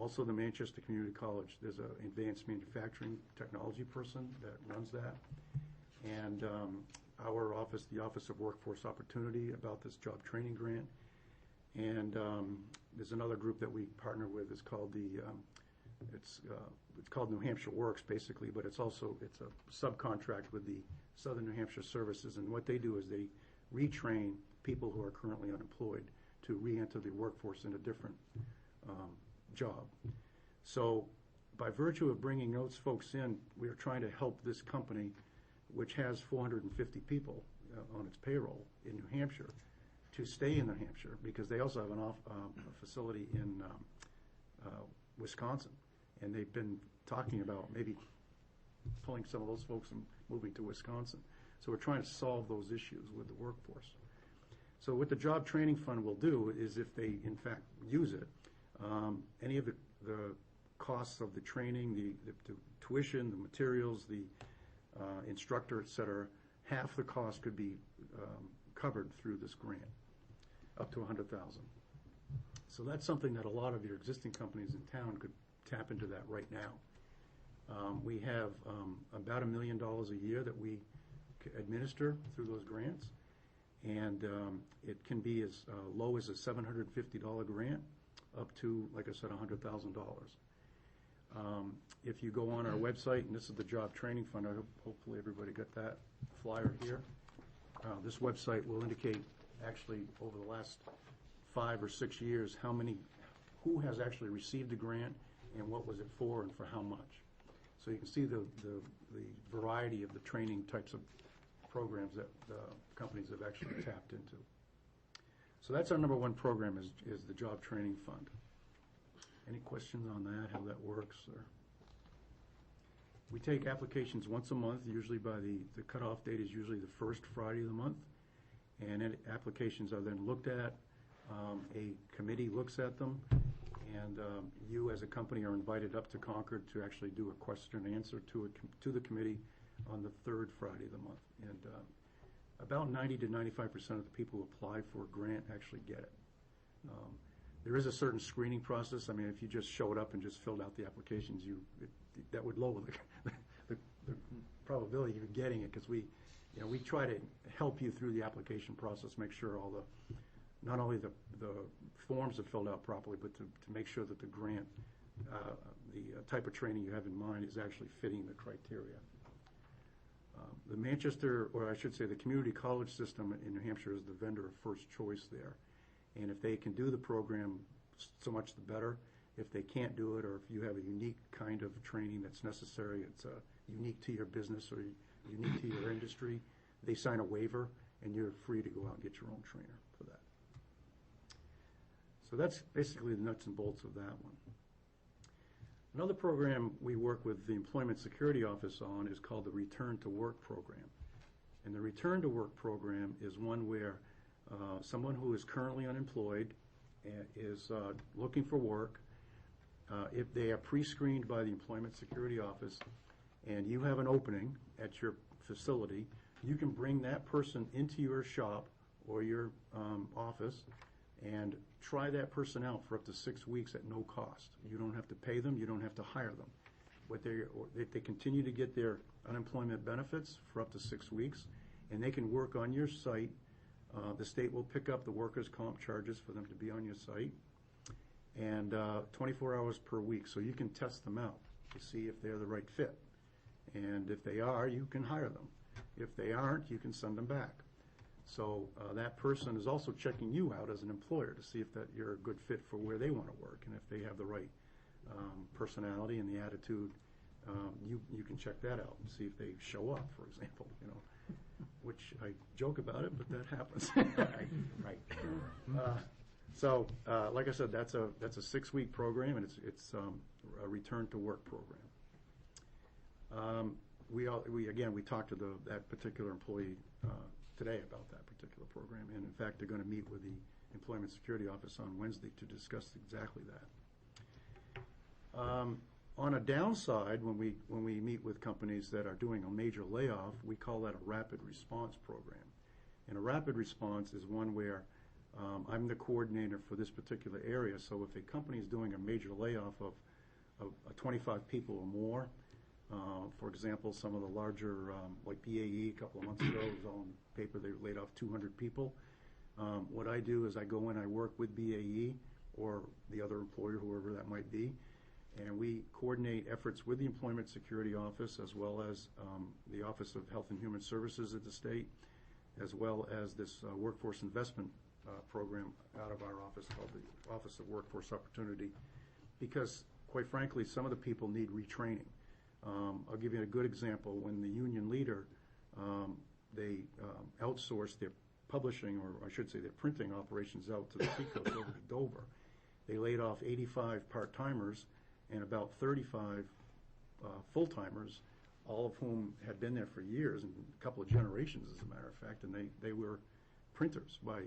Also the Manchester Community College, there's an advanced manufacturing technology person that runs that. And our office, the Office of Workforce Opportunity, about this job training grant. And there's another group that we partner with. It's called it's called New Hampshire Works, basically, but it's a subcontract with the Southern New Hampshire Services. And what they do is they retrain people who are currently unemployed to re-enter the workforce in a different job. So by virtue of bringing those folks in, we are trying to help this company, which has 450 people on its payroll in New Hampshire, to stay in New Hampshire, because they also have a facility in Wisconsin. And they've been talking about maybe pulling some of those folks and moving to Wisconsin. So we're trying to solve those issues with the workforce. So what the Job Training Fund will do is, if they in fact use it, any of the costs of the training, the tuition, the materials, the instructor, et cetera, half the cost could be covered through this grant, up to $100,000. So that's something that a lot of your existing companies in town could tap into that right now. We have about $1 million a year that we administer through those grants, and it can be as low as a $750 grant up to, like I said, $100,000. If you go on our website, and this is the Job Training Fund, I hope hopefully everybody got that flyer here. This website will indicate, actually, over the last 5 or 6 years, who has actually received the grant and what was it for and for how much. So you can see the variety of the training types of programs that the companies have actually tapped into. So that's our number one program, is the Job Training Fund. Any questions on that, how that works? Or we take applications once a month, usually by the cutoff date is usually the first Friday of the month, and applications are then looked at. A committee looks at them, and you as a company are invited up to Concord to actually do a question and answer to the committee on the third Friday of the month. And about 90 to 95% of the people who apply for a grant actually get it. There is a certain screening process. I mean, if you just showed up and just filled out the applications, that would lower the probability of you getting it, because we try to help you through the application process, make sure not only the forms are filled out properly, but to make sure that the grant, the type of training you have in mind, is actually fitting the criteria. The Manchester, or I should say the community college system in New Hampshire, is the vendor of first choice there. And if they can do the program, so much the better. If they can't do it, or if you have a unique kind of training that's necessary, it's unique to your business or unique to your industry, they sign a waiver, and you're free to go out and get your own trainer for that. So that's basically the nuts and bolts of that one. Another program we work with the Employment Security Office on is called the Return to Work program. And the Return to Work program is one where someone who is currently unemployed is looking for work. If they are pre-screened by the Employment Security Office and you have an opening at your facility, you can bring that person into your shop or your office and try that person out for up to 6 weeks at no cost. You don't have to pay them. You don't have to hire them. But they continue to get their unemployment benefits for up to 6 weeks, and they can work on your site. The state will pick up the workers' comp charges for them to be on your site. and 24 hours per week, so you can test them out to see if they're the right fit. And if they are, you can hire them. If they aren't, you can send them back. So that person is also checking you out as an employer to see if that you're a good fit for where they want to work, and if they have the right personality and the attitude. You can check that out and see if they show up, for example, which I joke about it, but that happens. Right. So, like I said, that's a 6-week program, and it's a return to work program. We talked to that particular employee today about that particular program, and in fact, they're going to meet with the Employment Security Office on Wednesday to discuss exactly that. On a downside, when we meet with companies that are doing a major layoff, we call that a rapid response program. And a rapid response is one where I'm the coordinator for this particular area, so if a company is doing a major layoff of 25 people or more, for example, some of the larger, like BAE a couple of months ago, it was all in the paper, they laid off 200 people. What I do is I go in, I work with BAE or the other employer, whoever that might be, and we coordinate efforts with the Employment Security Office, as well as the Office of Health and Human Services at the state, as well as this workforce investment program out of our office called the Office of Workforce Opportunity, because, quite frankly, some of the people need retraining. I'll give you a good example. When the union leader, they outsourced their publishing, or I should say their printing operations out to the seacoast over to Dover. They laid off 85 part-timers and about 35 full-timers, all of whom had been there for years, and a couple of generations, as a matter of fact, and they were printers by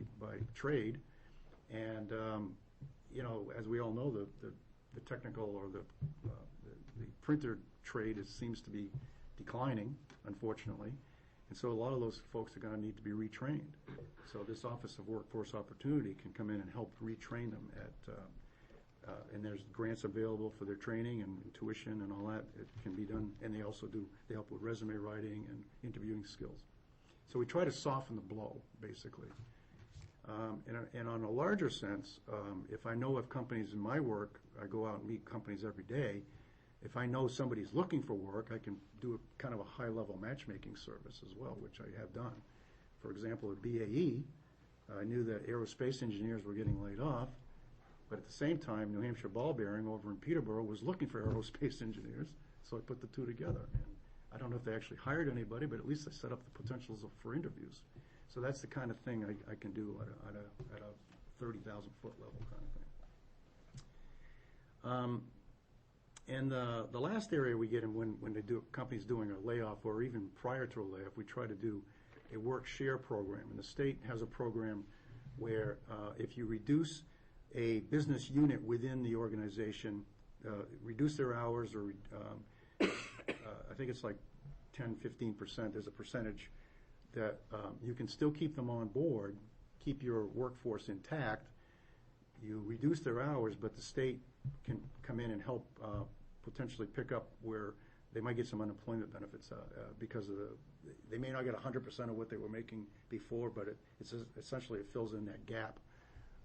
trade. And, as we all know, the technical or the printer trade seems to be declining, unfortunately. And so a lot of those folks are going to need to be retrained. So this Office of Workforce Opportunity can come in and help retrain them and there's grants available for their training and tuition and all that. It can be done, and they help with resume writing and interviewing skills. So we try to soften the blow, basically. And on a larger sense, if I know of companies in my work, I go out and meet companies every day. If I know somebody's looking for work, I can do a kind of a high-level matchmaking service as well, which I have done. For example, at BAE, I knew that aerospace engineers were getting laid off, but at the same time, New Hampshire Ball Bearing over in Peterborough was looking for aerospace engineers, so I put the two together. And I don't know if they actually hired anybody, but at least I set up the potentials for interviews. So that's the kind of thing I can do at a 30,000-foot level kind of thing. And the last area we get in when companies doing a layoff, or even prior to a layoff, we try to do a work share program. And the state has a program where if you reduce a business unit within the organization, reduce their hours, or I think it's like 10-15%, there's a percentage that you can still keep them on board, keep your workforce intact. You reduce their hours, but the state can come in and help potentially pick up where they might get some unemployment benefits because of they may not get 100% of what they were making before, but essentially it fills in that gap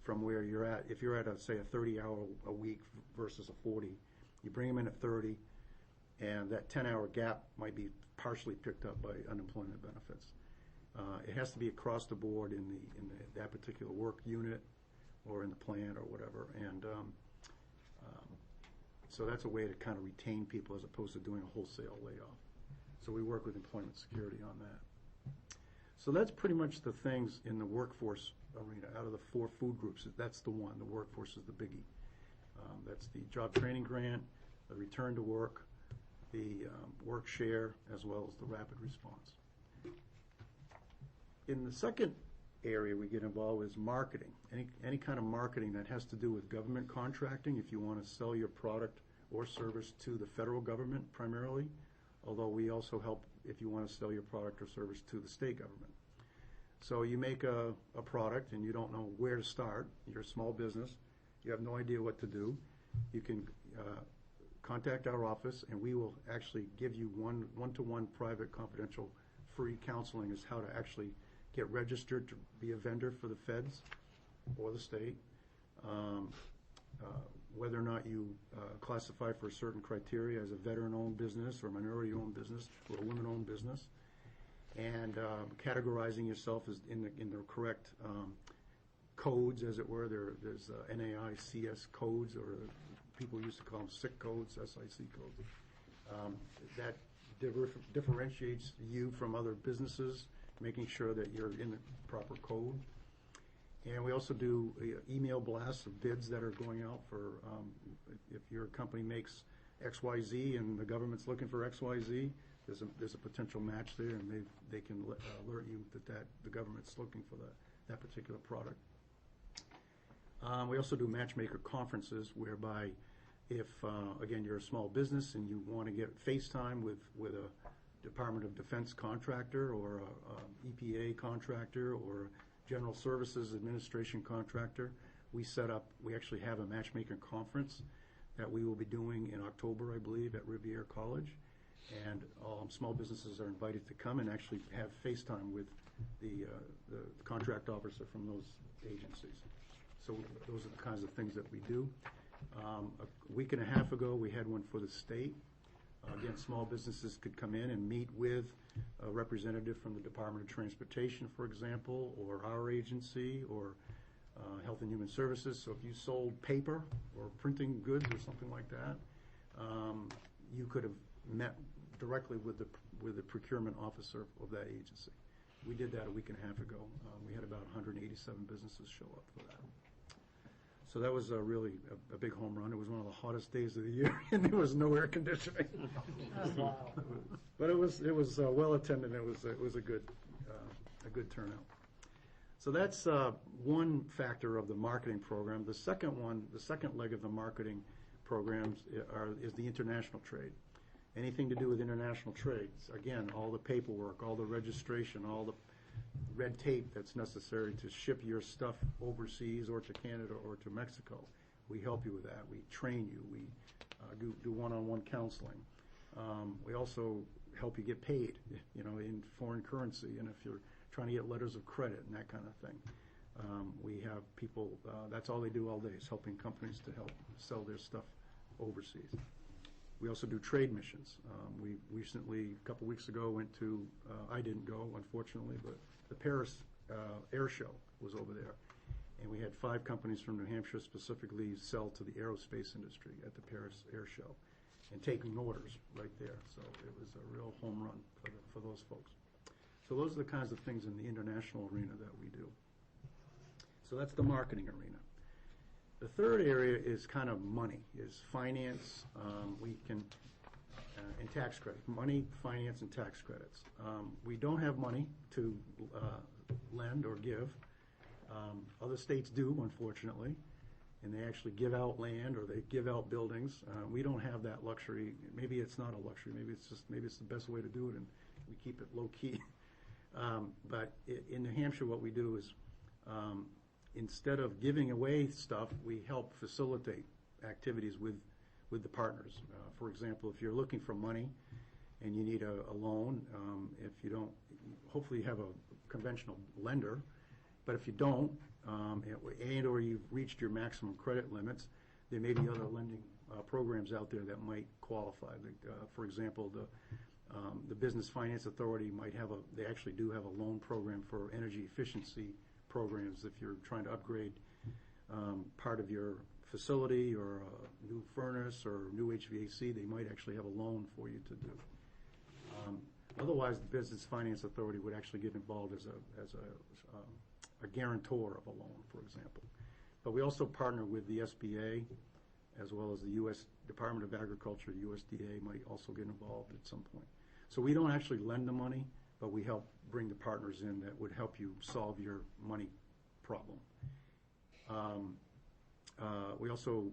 from where you're at. If you're at, say, a 30-hour a week versus a 40, you bring them in at 30, and that 10-hour gap might be partially picked up by unemployment benefits. It has to be across the board in that particular work unit or in the plant or whatever, and so that's a way to kind of retain people as opposed to doing a wholesale layoff. So we work with employment security on that. So that's pretty much the things in the workforce arena. Out of the 4 food groups, that's the one. The workforce is the biggie. That's the job training grant, the return to work, the work share, as well as the rapid response. In the second area we get involved is marketing. Any kind of marketing that has to do with government contracting, if you want to sell your product or service to the federal government primarily, although we also help if you want to sell your product or service to the state government. So you make a product and you don't know where to start. You're a small business. You have no idea what to do. You can contact our office, and we will actually give you one-to-one private, confidential, free counseling as how to actually get registered to be a vendor for the feds or the state. whether or not you classify for a certain criteria as a veteran-owned business or minority-owned business or a women-owned business, and categorizing yourself as in the correct codes, as it were. There's NAICS codes, or people used to call them SIC codes, SIC codes. That differentiates you from other businesses, making sure that you're in the proper code. And we also do email blasts of bids that are going out for, if your company makes XYZ and the government's looking for XYZ, there's a potential match there, and they can alert you that the government's looking for that particular product. We also do matchmaker conferences, whereby if, again, you're a small business and you want to get FaceTime with a Department of Defense contractor or a EPA contractor or General Services Administration contractor, we actually have a matchmaker conference that we will be doing in October, I believe, at Riviera College. And small businesses are invited to come and actually have FaceTime with the contract officer from those agencies. So those are the kinds of things that we do. A week and a half ago, we had one for the state. Again, small businesses could come in and meet with a representative from the Department of Transportation, for example, or our agency, or Health and Human Services. So if you sold paper or printing goods or something like that, you could have met directly with the procurement officer of that agency. We did that a week and a half ago. We had about 187 businesses show up for that. So that was really a big home run. It was one of the hottest days of the year, and there was no air conditioning. Wow. But it was well attended. It was a good turnout. So that's one factor of the marketing program. The second leg of the marketing programs is the international trade. Anything to do with international trades. Again, all the paperwork, all the registration, all the red tape that's necessary to ship your stuff overseas or to Canada or to Mexico. We help you with that. We train you. We do one-on-one counseling. We also help you get paid, in foreign currency, and if you're trying to get letters of credit and that kind of thing. We have people, that's all they do all day, is helping companies to help sell their stuff overseas. We also do trade missions. We recently, a couple weeks ago, went to, I didn't go, unfortunately, but the Paris Air Show was over there. And we had 5 companies from New Hampshire specifically sell to the aerospace industry at the Paris Air Show and taking orders right there. So it was a real home run for those folks. So those are the kinds of things in the international arena that we do. So that's the marketing arena. The third area is kind of money, is finance. We can, and tax credit. Money, finance, and tax credits. We don't have money to lend or give. Other states do, unfortunately, and they actually give out land or they give out buildings. We don't have that luxury. Maybe it's not a luxury. Maybe it's the best way to do it, and we keep it low key. But in New Hampshire, what we do is, instead of giving away stuff, we help facilitate activities with the partners. For example, if you're looking for money and you need a loan, if you don't, hopefully you have a conventional lender, but if you don't, and or you've reached your maximum credit limits, there may be other lending programs out there that might qualify. For example, the Business Finance Authority might have they actually do have a loan program for energy efficiency programs. If you're trying to upgrade part of your facility or a new furnace or new HVAC, they might actually have a loan for you to do. Otherwise, the Business Finance Authority would actually get involved as a guarantor of a loan, for example. But we also partner with the SBA as well as the U.S. Department of Agriculture. USDA might also get involved at some point. So we don't actually lend the money, but we help bring the partners in that would help you solve your money problem. We also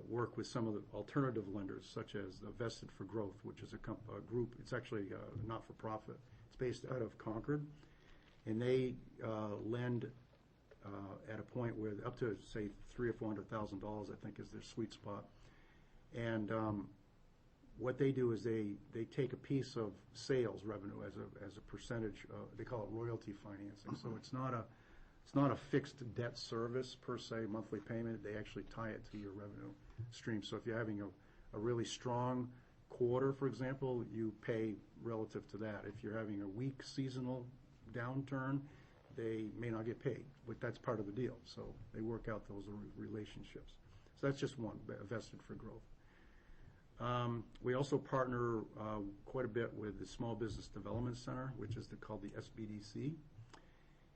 work with some of the alternative lenders, such as the Vested for Growth, which is a group. It's actually not-for-profit. It's based out of Concord, and they lend at a point where up to, say, $300,000 or $400,000, I think, is their sweet spot. And what they do is they take a piece of sales revenue as a percentage. They call it royalty financing. So it's not It's not a fixed debt service per se, monthly payment. They actually tie it to your revenue stream. So if you're having a really strong quarter, for example, you pay relative to that. If you're having a weak seasonal downturn, they may not get paid, but that's part of the deal. So they work out those relationships. So that's just one, vested for growth. We also partner quite a bit with the Small Business Development Center, which is called the SBDC.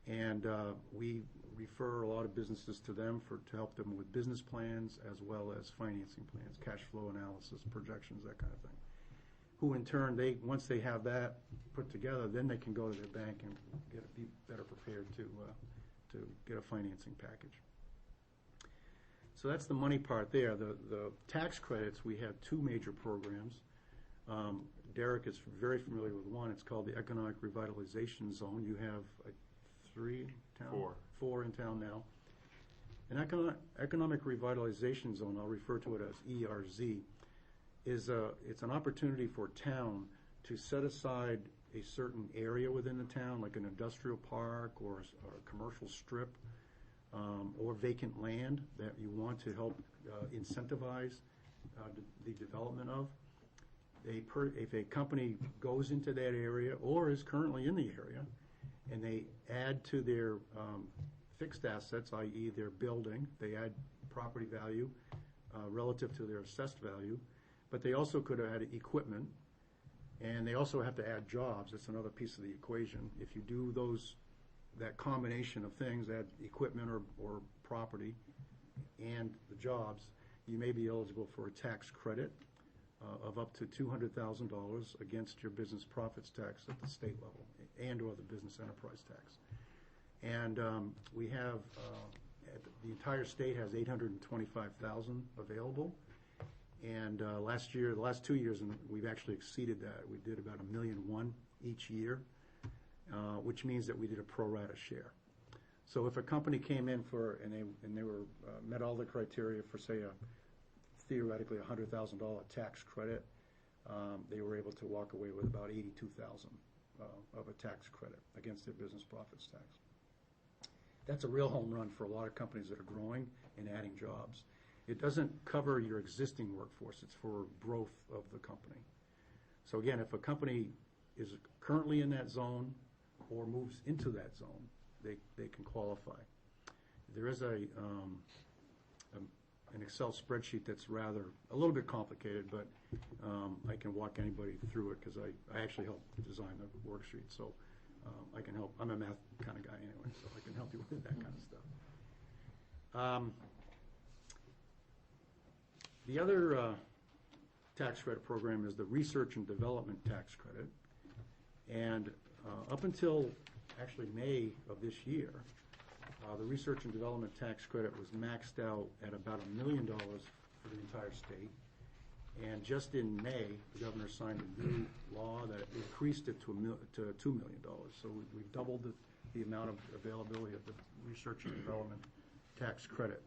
And we refer a lot of businesses to them to help them with business plans as well as financing plans, cash flow analysis, projections, that kind of thing. Who in turn, once they have that put together, then they can go to their bank and be better prepared to get a financing package. So that's the money part there. The tax credits, we have two major programs. Derek is very familiar with one. It's called the Economic Revitalization Zone. You have three in town? Four in town now. An Economic Revitalization Zone, I'll refer to it as ERZ, it's an opportunity for town to set aside a certain area within the town, like an industrial park or a commercial strip, or vacant land that you want to help incentivize the development of. If a company goes into that area or is currently in the area, and they add to their fixed assets, i.e. their building, they add property value relative to their assessed value, but they also could add equipment, and they also have to add jobs. That's another piece of the equation. If you do that combination of things, add equipment or property and the jobs, you may be eligible for a tax credit of up to $200,000 against your business profits tax at the state level and or the business enterprise tax. And we have, the entire state has $825,000 available. And the last 2 years, and we've actually exceeded that. We did about $1.1 million each year, which means that we did a pro rata share. So if a company came in and they were met all the criteria for, say, theoretically $100,000 tax credit, they were able to walk away with about $82,000 of a tax credit against their business profits tax. That's a real home run for a lot of companies that are growing and adding jobs. It doesn't cover your existing workforce. It's for growth of the company. So again, if a company is currently in that zone or moves into that zone, they can qualify. There is an Excel spreadsheet that's a little bit complicated, but I can walk anybody through it because I actually helped design the worksheet. So I can help. I'm a math kind of guy anyway, so I can help you with that kind of stuff. The other tax credit program is the Research and Development Tax Credit. And up until actually May of this year, the Research and Development Tax Credit was maxed out at about $1 million for the entire state. And just in May, the governor signed a new law that increased it to $2 million. So we've doubled the amount of availability of the Research and Development Tax Credit.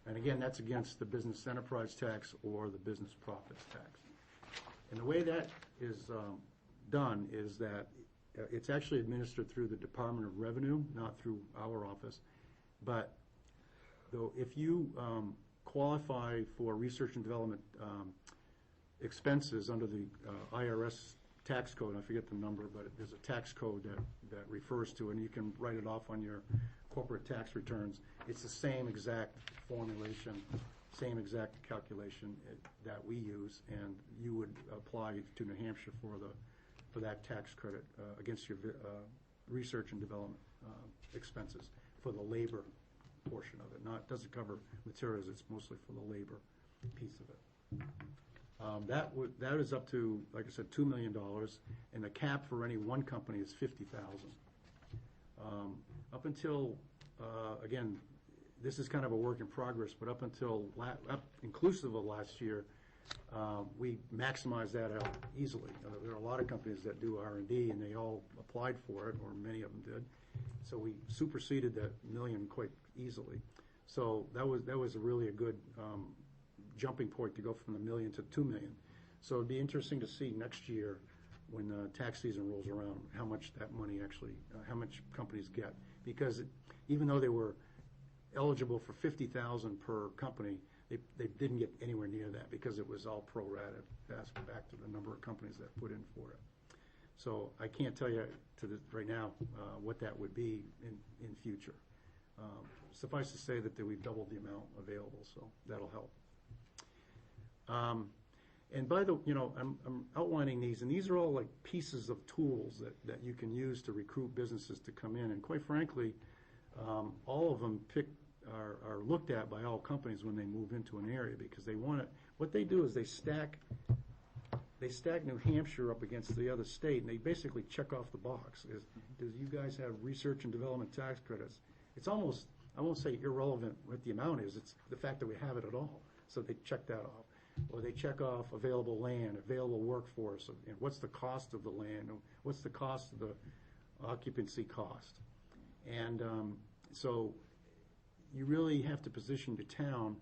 And again, that's against the business enterprise tax or the business profits tax. And the way that is done is that it's actually administered through the Department of Revenue, not through our office. But though if you qualify for research and development expenses under the IRS tax code, I forget the number, but there's a tax code that refers to it, and you can write it off on your corporate tax returns. It's the same exact formulation, same exact calculation that we use, and you would apply to New Hampshire for that tax credit against your research and development expenses for the labor portion of it. Doesn't cover materials, it's mostly for the labor piece of it. That is up to, like I said, $2 million, and the cap for any one company is $50,000. Up until, again, this is kind of a work in progress, but up until inclusive of last year, we maximized that out easily. There are a lot of companies that do R&D, and they all applied for it, or many of them did. So we superseded that million quite easily. So that was really a good jumping point to go from $1 million to $2 million. So it'd be interesting to see next year when tax season rolls around how much that money actually, how much companies get. because even though they were eligible for 50,000 per company, they didn't get anywhere near that because it was all pro-rata, back to the number of companies that put in for it. So I can't tell you right now what that would be in future. Suffice to say that we've doubled the amount available, so that'll help. And I'm outlining these, and these are all like pieces of tools that you can use to recruit businesses to come in. And quite frankly, all of them are looked at by all companies when they move into an area, because they want it. What they do is they stack New Hampshire up against the other state, and they basically check off the box. Do you guys have research and development tax credits? It's almost, I won't say irrelevant what the amount is, it's the fact that we have it at all. So they check that off. Or they check off available land, available workforce, and what's the cost of the land, and what's the cost of the occupancy cost. And so you really have to position your town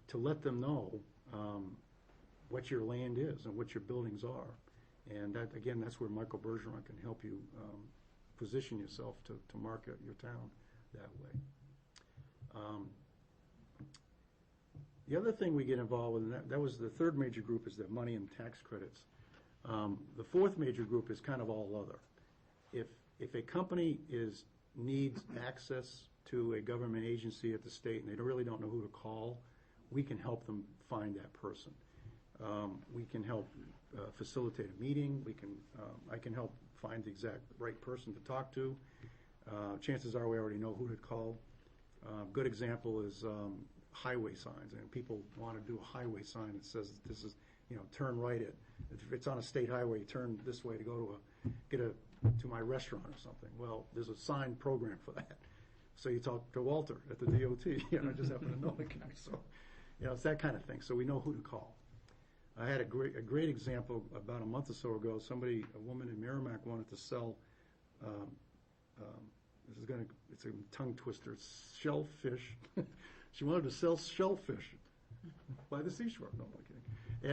to let them know what your land is and what your buildings are. And that, again, that's where Michael Bergeron can help you position yourself to market your town that way. The other thing we get involved with, and that was the third major group, is the money and tax credits. The fourth major group is kind of all other. If a company needs access to a government agency at the state and they really don't know who to call, we can help them find that person. We can help facilitate a meeting. I can help find the exact right person to talk to. Chances are we already know who to call. Good example is highway signs, and people want to do a highway sign that says this is, turn right it. If it's on a state highway, turn this way to go to my restaurant or something. Well, there's a sign program for that. So you talk to Walter at the DOT. I just happen to know the guy. So, it's that kind of thing. So we know who to call. I had a great example about a month or so ago. A woman in Merrimack wanted to sell. It's a tongue twister. Shellfish. She wanted to sell shellfish by the seashore. No, I'm kidding.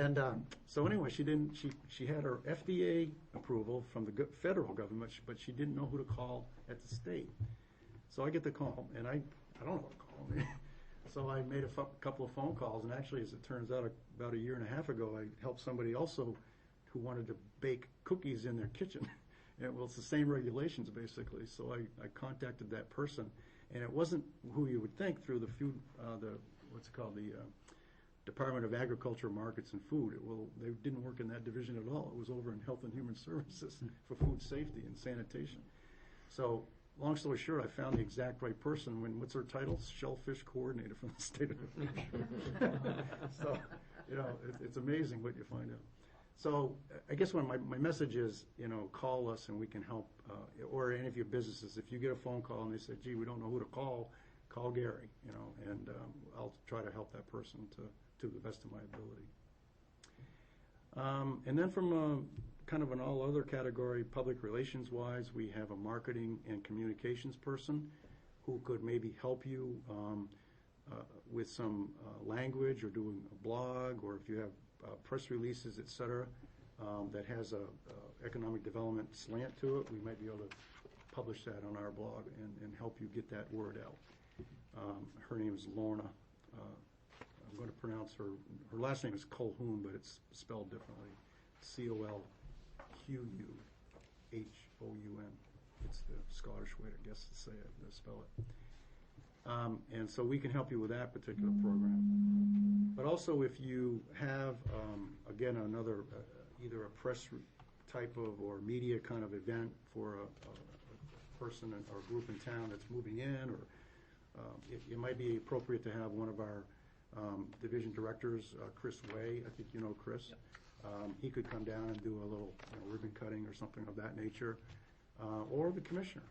And so anyway, she had her FDA approval from the federal government, but she didn't know who to call at the state. So I get the call, and I don't know who to call. So I made a couple of phone calls, and actually, as it turns out, about a year and a half ago, I helped somebody also who wanted to bake cookies in their kitchen. And well, it's the same regulations, basically. So I contacted that person, and it wasn't who you would think through the Department of Agriculture, Markets, and Food. They didn't work in that division at all. It was over in Health and Human Services for food safety and sanitation. So, long story short, I found the exact right person. What's her title? Shellfish coordinator from the state of New Hampshire. So, it's amazing what you find out. So, I guess my message is, call us and we can help, or any of your businesses. If you get a phone call and they say, gee, we don't know who to call Gary, and I'll try to help that person to the best of my ability. And then from kind of an all other category, public relations wise, we have a marketing and communications person who could maybe help you with some language or doing a blog, or if you have press releases, etc., that has a economic development slant to it, we might be able to publish that on our blog and help you get that word out. Her name is Lorna. I'm going to pronounce her last name is Colhoun, but it's spelled differently. Colquhoun. It's the Scottish way, I guess, to say it, to spell it. And so we can help you with that particular program. But also if you have, again, another, either a press type of or media kind of event for a person or group in town that's moving in, or it might be appropriate to have one of our division directors, Chris Way. I think you know Chris. Yep. He could come down and do a little ribbon cutting or something of that nature, or the commissioner,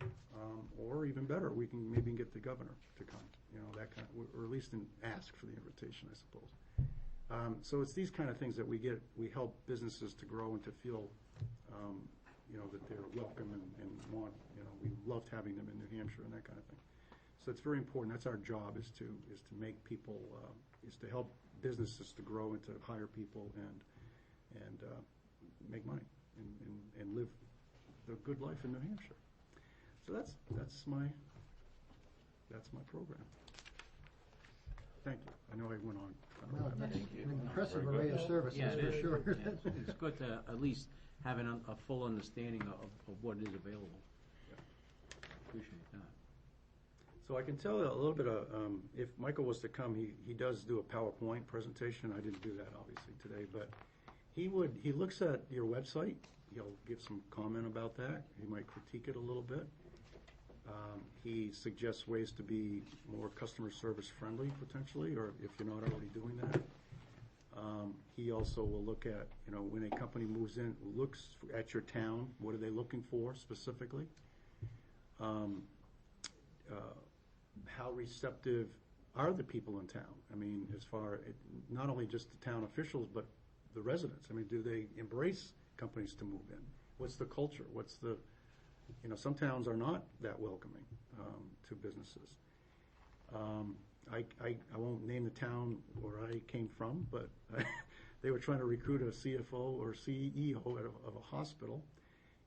or even better, we can maybe get the governor to come, that kind of, or at least ask for the invitation, I suppose. So it's these kind of things that we help businesses to grow and to feel, that they're welcome and want, we loved having them in New Hampshire and that kind of thing. So it's very important. That's our job, is to make people, is to help businesses to grow and to hire people and make money and live the good life in New Hampshire. So that's my that's my program. Thank you. I know I went on. Well, that's Thank you. an impressive Very array good. of services, Yeah, it for is. sure. It's good to at least have a full understanding of what is available. Appreciate that. So I can tell you a little bit of, if Michael was to come, he does do a PowerPoint presentation. I didn't do that obviously today, but he looks at your website. He'll give some comment about that. He might critique it a little bit. He suggests ways to be more customer service friendly potentially, or if you're not already doing that. He also will look at, when a company moves in, looks at your town, what are they looking for specifically? How receptive are the people in town? I mean, as far, not only just the town officials, but the residents. I mean, do they embrace companies to move in? What's the culture? Some towns are not that welcoming to businesses. I won't name the town where I came from, but they were trying to recruit a CFO or CEO of a hospital,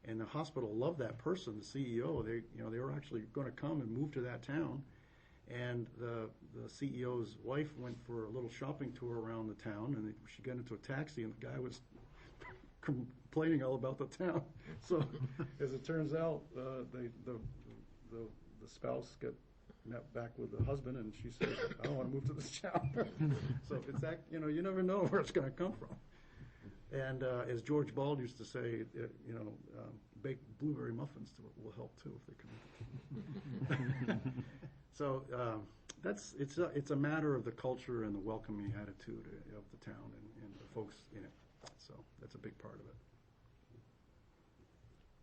and the hospital loved that person, the CEO. They were actually going to come and move to that town, and the CEO's wife went for a little shopping tour around the town, and she got into a taxi, and the guy was complaining all about the town. So, as it turns out, the spouse got met back with the husband, and she said, "I don't want to move to this town." So if it's that, you never know where it's going to come from. And as George Bald used to say, baked blueberry muffins will help too if they come. So it's a matter of the culture and the welcoming attitude of the town and the folks in it. So that's a big part of it.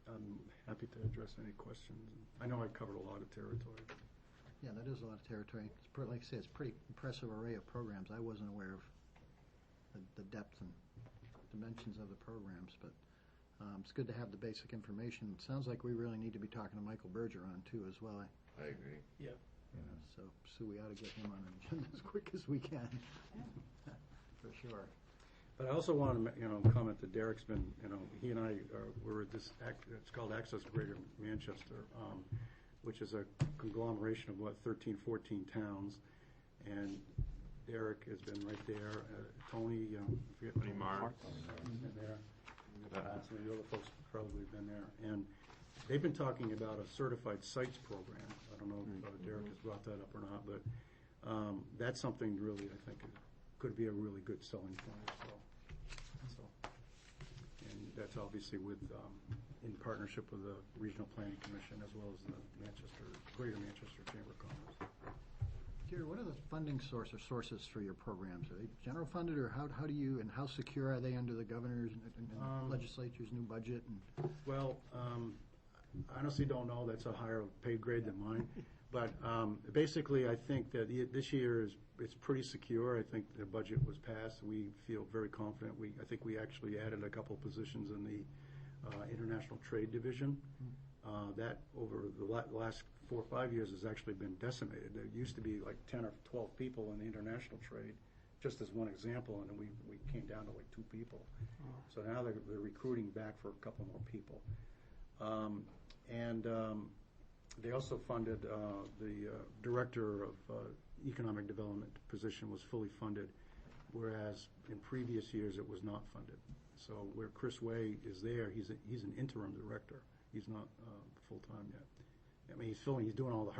I'm happy to address any questions. I know I covered a lot of territory. Yeah, that is a lot of territory. Like I say, it's a pretty impressive array of programs. I wasn't aware of the depth and dimensions of the programs, but it's good to have the basic information. It sounds like we really need to be talking to Michael Bergeron too as well. I agree. Yeah. So we ought to get him on an agenda as quick as we can, for sure. But I also want to, comment that Derek's been, he and I we're at this, it's called Access Greater Manchester, which is a conglomeration of 13, 14 towns, and Derek has been right there. Tony, Tony Marks. Has been there. Some of the other folks probably have been there, and they've been talking about a certified sites program. I don't know if Derek has brought that up or not, but that's something really I think could be a really good selling point as well. And that's obviously in partnership with the Regional Planning Commission as well as the Greater Manchester Chamber of Commerce. Jerry, what are the funding sources for your programs? Are they general funded, or how do you, and how secure are they under the governor's and legislature's new budget? Well, I honestly don't know. That's a higher paid grade than mine. But basically, I think that this year it's pretty secure. I think the budget was passed. We feel very confident. I think we actually added a couple positions in the International Trade Division. That over the last 4 or 5 years has actually been decimated. There used to be like 10 or 12 people in the international trade, just as one example, and we came down to like 2 people. So now they're recruiting back for a couple more people. They also funded the director of economic development position was fully funded, whereas in previous years it was not funded. So where Chris Way is there, he's an interim director. He's not full-time yet. I mean, he's doing all the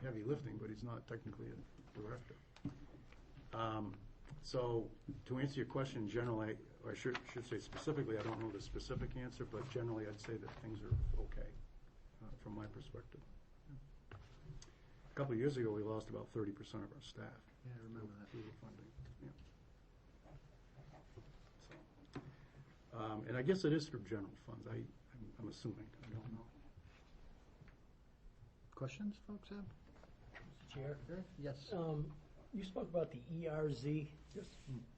heavy lifting, but he's not technically a director. So to answer your question, generally, or I should say specifically, I don't know the specific answer, but generally I'd say that things are okay from my perspective. A couple of years ago, we lost about 30% of our staff. Yeah, I remember that. Through the funding. Yeah. So, and I guess it is from general funds. I'm assuming. I don't know. Questions folks have? Mr. Chair? Yes. You spoke about the ERZ.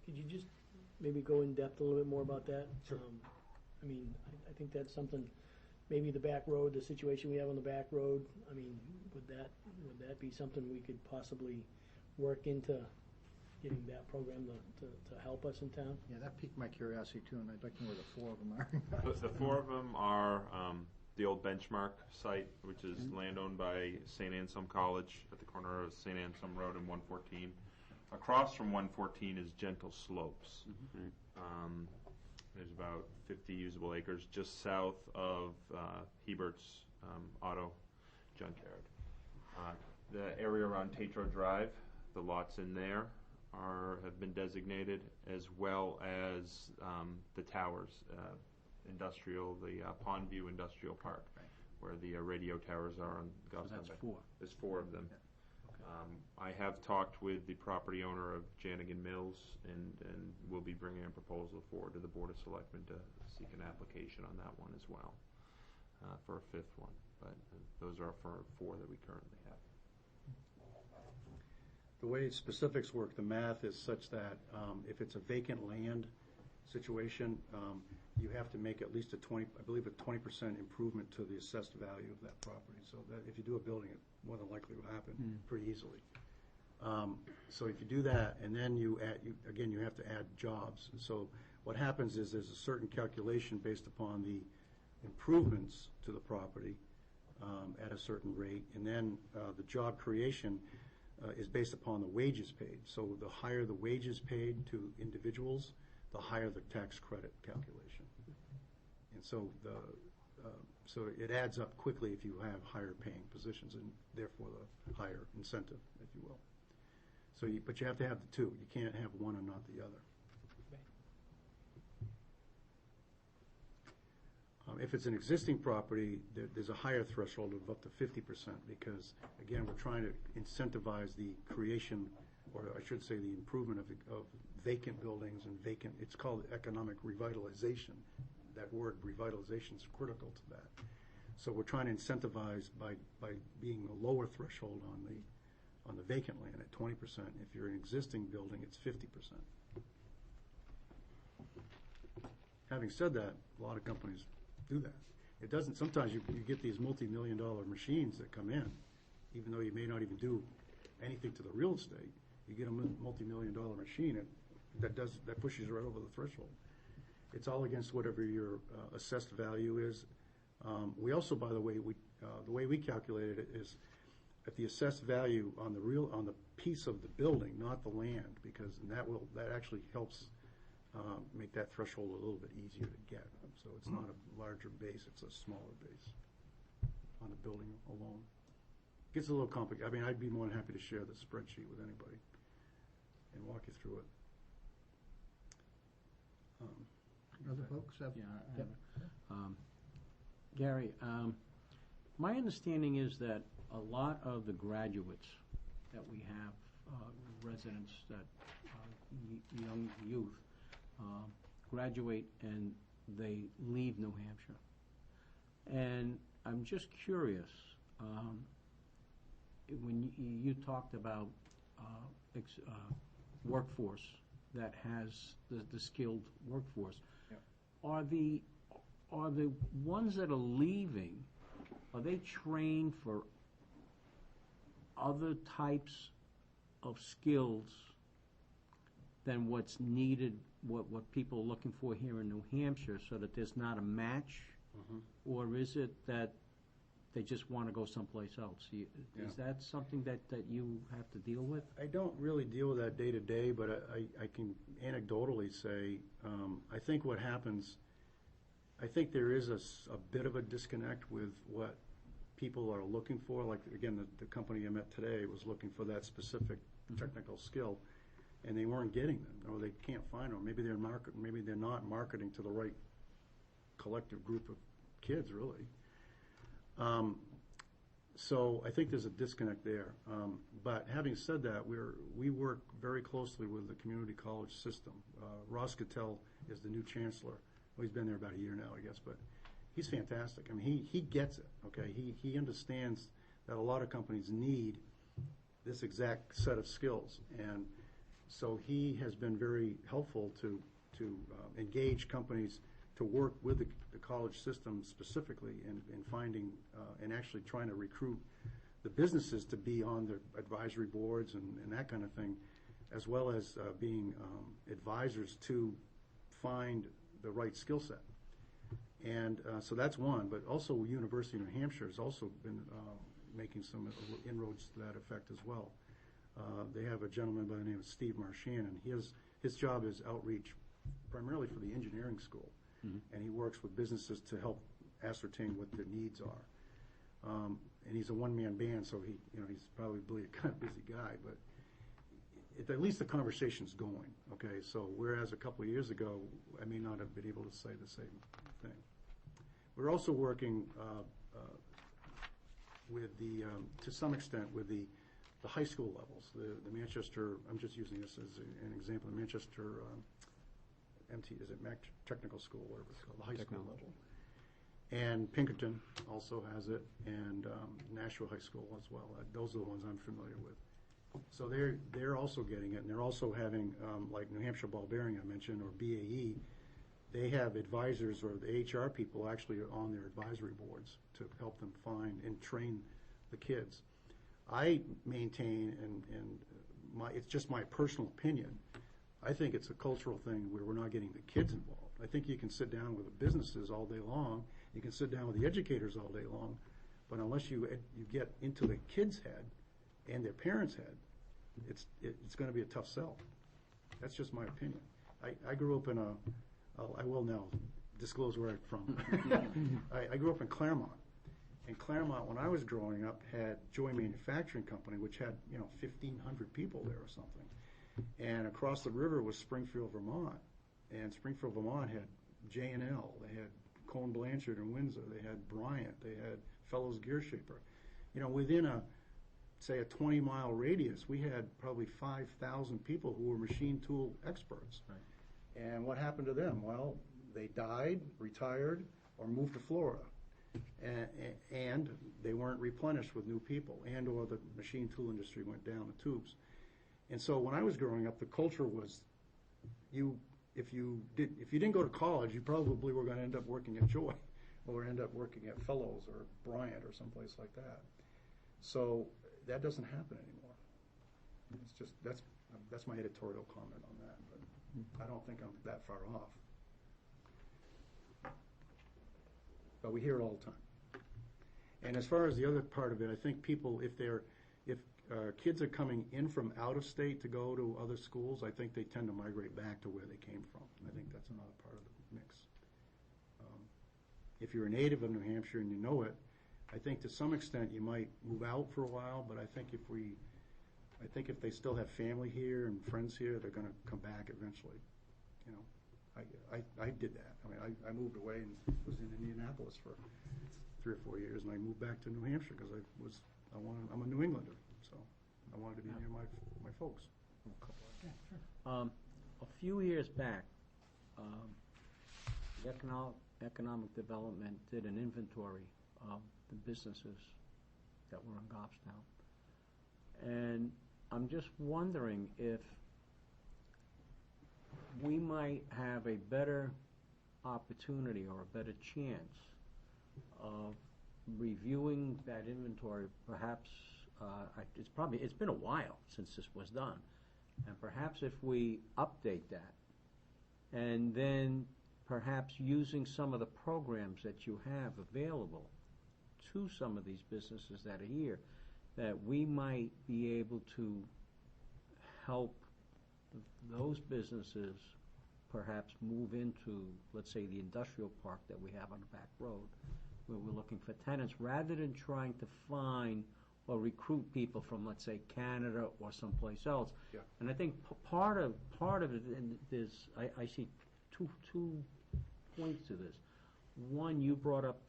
Could you just maybe go in depth a little bit more about that? Sure. I mean, I think that's something, maybe the back road, the situation we have on the back road, I mean, would that be something we could possibly work into getting that program to help us in town? Yeah, that piqued my curiosity too, and I'd like to know where the 4 of them are. The 4 of them are the old Benchmark site, which is land owned by St. Anselm College at the corner of St. Anselm Road and 114. Across from 114 is Gentle Slopes. There's about 50 usable acres just south of Hebert's Auto Junkyard. The area around Tatro Drive, the lots in there have been designated, as well as the towers, industrial, the Pondview Industrial Park, where the radio towers are on Goffstown. So that's 4. There's 4 of them. Okay. I have talked with the property owner of Janigan Mills, and we'll be bringing a proposal forward to the Board of Selectmen to seek an application on that one as well, for a 5th one. But those are for 4 that we currently have. The way specifics work, the math is such that if it's a vacant land situation, you have to make at least a 20% improvement to the assessed value of that property. So that if you do a building, it more than likely will happen pretty easily. So if you do that, and then you have to add jobs. So what happens is there's a certain calculation based upon the improvements to the property at a certain rate, and then the job creation is based upon the wages paid. So the higher the wages paid to individuals, the higher the tax credit calculation. And so so it adds up quickly if you have higher paying positions, and therefore the higher incentive, if you will. So but you have to have the two. You can't have one and not the other. If it's an existing property, there's a higher threshold of up to 50%, because, again, we're trying to incentivize the creation, or I should say the improvement of vacant buildings and vacant, it's called economic revitalization. That word revitalization is critical to that. So we're trying to incentivize by being a lower threshold on the vacant land at 20%. If you're an existing building, it's 50%. Having said that, a lot of companies do that. It doesn't, sometimes you get these multi-million-dollar machines that come in, even though you may not even do anything to the real estate. You get a multi-million-dollar machine that pushes you right over the threshold. It's all against whatever your assessed value is. We also, by the way, the way we calculated it is at the assessed value on the piece of the building, not the land, because that actually helps make that threshold a little bit easier to get. So it's not a larger base, it's a smaller base on the building alone. Gets a little complicated. I mean, I'd be more than happy to share the spreadsheet with anybody and walk you through it. Other folks have? Gary, my understanding is that a lot of the graduates that we have, residents that young youth, graduate and they leave New Hampshire. And I'm just curious, when you talked about workforce that has the skilled workforce, are the ones that are leaving, are they trained for other types of skills than what's needed, what people are looking for here in New Hampshire, so that there's not a match? Or is it that they just want to go someplace else? Is that something that you have to deal with? I don't really deal with that day to day, but I can anecdotally say, I think what happens, I think there is a bit of a disconnect with what people are looking for. Like, again, the company I met today was looking for that specific technical skill, and they weren't getting them, or they can't find them. Maybe they're not marketing to the right collective group of kids, really. So I think there's a disconnect there. But having said that, we work very closely with the community college system. Ross Cattell is the new chancellor. Well, he's been there about a year now, I guess, but he's fantastic. I mean, he gets it, okay? He understands that a lot of companies need this exact set of skills. And so he has been very helpful to engage companies to work with the college system specifically in finding and actually trying to recruit the businesses to be on their advisory boards and that kind of thing, as well as being advisors to find the right skill set. And so that's one, but also University of New Hampshire has also been making some inroads to that effect as well. They have a gentleman by the name of Steve Marshannon. His job is outreach primarily for the engineering school, and he works with businesses to help ascertain what their needs are. And he's a one-man band, so he's probably a kind of busy guy, but at least the conversation's going, okay? So whereas a couple of years ago, I may not have been able to say the same thing. We're also working with to some extent, with the high school levels. The Manchester, I'm just using this as an example, the Manchester Technical School, whatever it's called, the high school level. And Pinkerton also has it, and Nashua High School as well. Those are the ones I'm familiar with. So they're also getting it, and they're also having, like New Hampshire Ball Bearing I mentioned, or BAE, they have advisors, or the HR people actually are on their advisory boards to help them find and train the kids. I maintain, and it's just my personal opinion, I think it's a cultural thing where we're not getting the kids involved. I think you can sit down with the businesses all day long, you can sit down with the educators all day long, but unless you get into the kids' head and their parents' head, it's going to be a tough sell. That's just my opinion. I grew up in I will now disclose where I'm from. I grew up in Claremont. And Claremont, when I was growing up, had Joy Manufacturing Company, which had 1,500 people there or something. And across the river was Springfield, Vermont. And Springfield, Vermont had J&L. They had Cone Blanchard and Windsor. They had Bryant. They had Fellows Gear Shaper. Within say a 20-mile radius, we had probably 5,000 people who were machine tool experts. Right. And what happened to them? Well, they died, retired, or moved to Florida. And they weren't replenished with new people, and or the machine tool industry went down the tubes. And so when I was growing up, the culture was, if you didn't go to college, you probably were going to end up working at Joy, or end up working at Fellows or Bryant or someplace like that. So that doesn't happen anymore. It's just that's my editorial comment on that. But I don't think I'm that far off. But we hear it all the time. And as far as the other part of it, I think people, if kids are coming in from out of state to go to other schools, I think they tend to migrate back to where they came from. I think that's another part of the mix. If you're a native of New Hampshire and you know it, I think to some extent you might move out for a while, but I think if they still have family here and friends here, they're going to come back eventually. I did that. I mean, I moved away and was in Indianapolis for 3 or 4 years, and I moved back to New Hampshire because I'm a New Englander, so I wanted to be near my folks. A few years back, the Economic Development did an inventory of the businesses that were in Goffstown, and I'm just wondering if we might have a better opportunity or a better chance of reviewing that inventory. Perhaps it's been a while since this was done, and perhaps if we update that, and then perhaps using some of the programs that you have available to some of these businesses that are here, that we might be able to help those businesses perhaps move into, let's say, the industrial park that we have on the back road, where we're looking for tenants, rather than trying to find or recruit people from, let's say, Canada or someplace else. Yeah. And I think part of it, and there's, I see two points to this. One, you brought up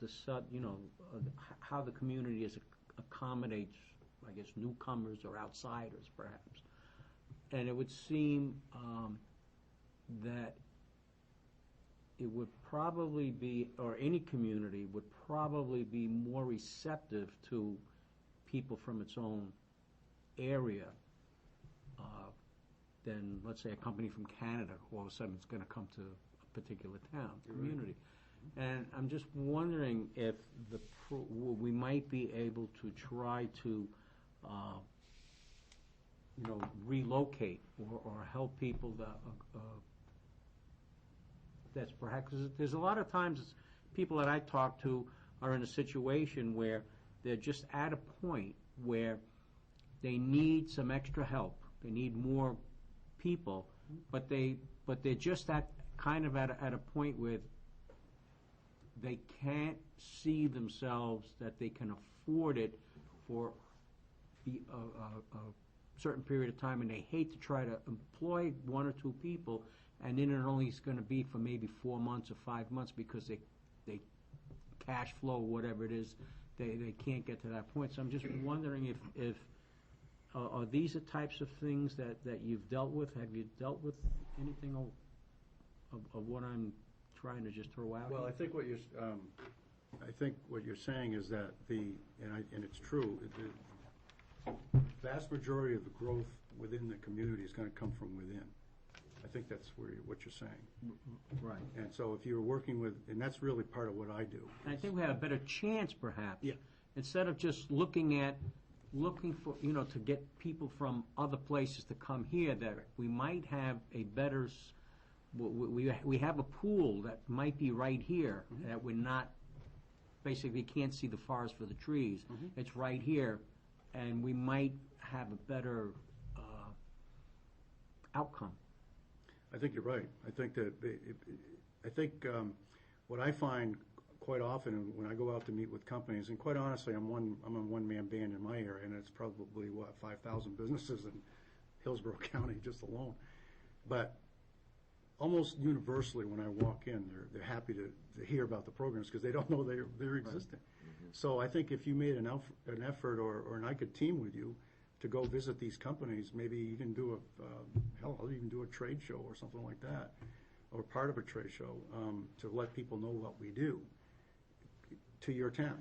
how the community accommodates, I guess, newcomers or outsiders, perhaps. And it would seem that it would probably be, or any community would probably be more receptive to people from its own area than, let's say, a company from Canada who all of a sudden is going to come to a particular town, community. And I'm just wondering if we might be able to try to relocate or help people that's perhaps, 'cause there's a lot of times people that I talk to are in a situation where they're just at a point where they need some extra help. They need more people, but they're just at a point where they can't see themselves that they can afford it for a certain period of time, and they hate to try to employ one or two people, and then it only is going to be for maybe 4 months or 5 months because they cash flow, whatever it is, they can't get to that point. So I'm just wondering if are these the types of things that you've dealt with? Have you dealt with anything of what I'm trying to just throw out? Well, I think what you're saying is that and it's true, the vast majority of the growth within the community is going to come from within. I think that's what you're saying. Right. And so if you're working with, and that's really part of what I do. And I think we have a better chance, perhaps. Yeah. Instead of just looking for, to get people from other places to come here, that we might have a better, we have a pool that might be right here, that we're not, basically can't see the forest for the trees. It's right here, and we might have a better outcome. I think you're right. I think what I find quite often when I go out to meet with companies, and quite honestly, I'm a one-man band in my area, and it's probably 5,000 businesses in Hillsborough County just alone. But almost universally, when I walk in, they're happy to hear about the programs because they don't know they're existing. Right. So I think if you made an effort, or I could team with you to go visit these companies, maybe even do I'll even do a trade show or something like that, or part of a trade show, to let people know what we do to your town.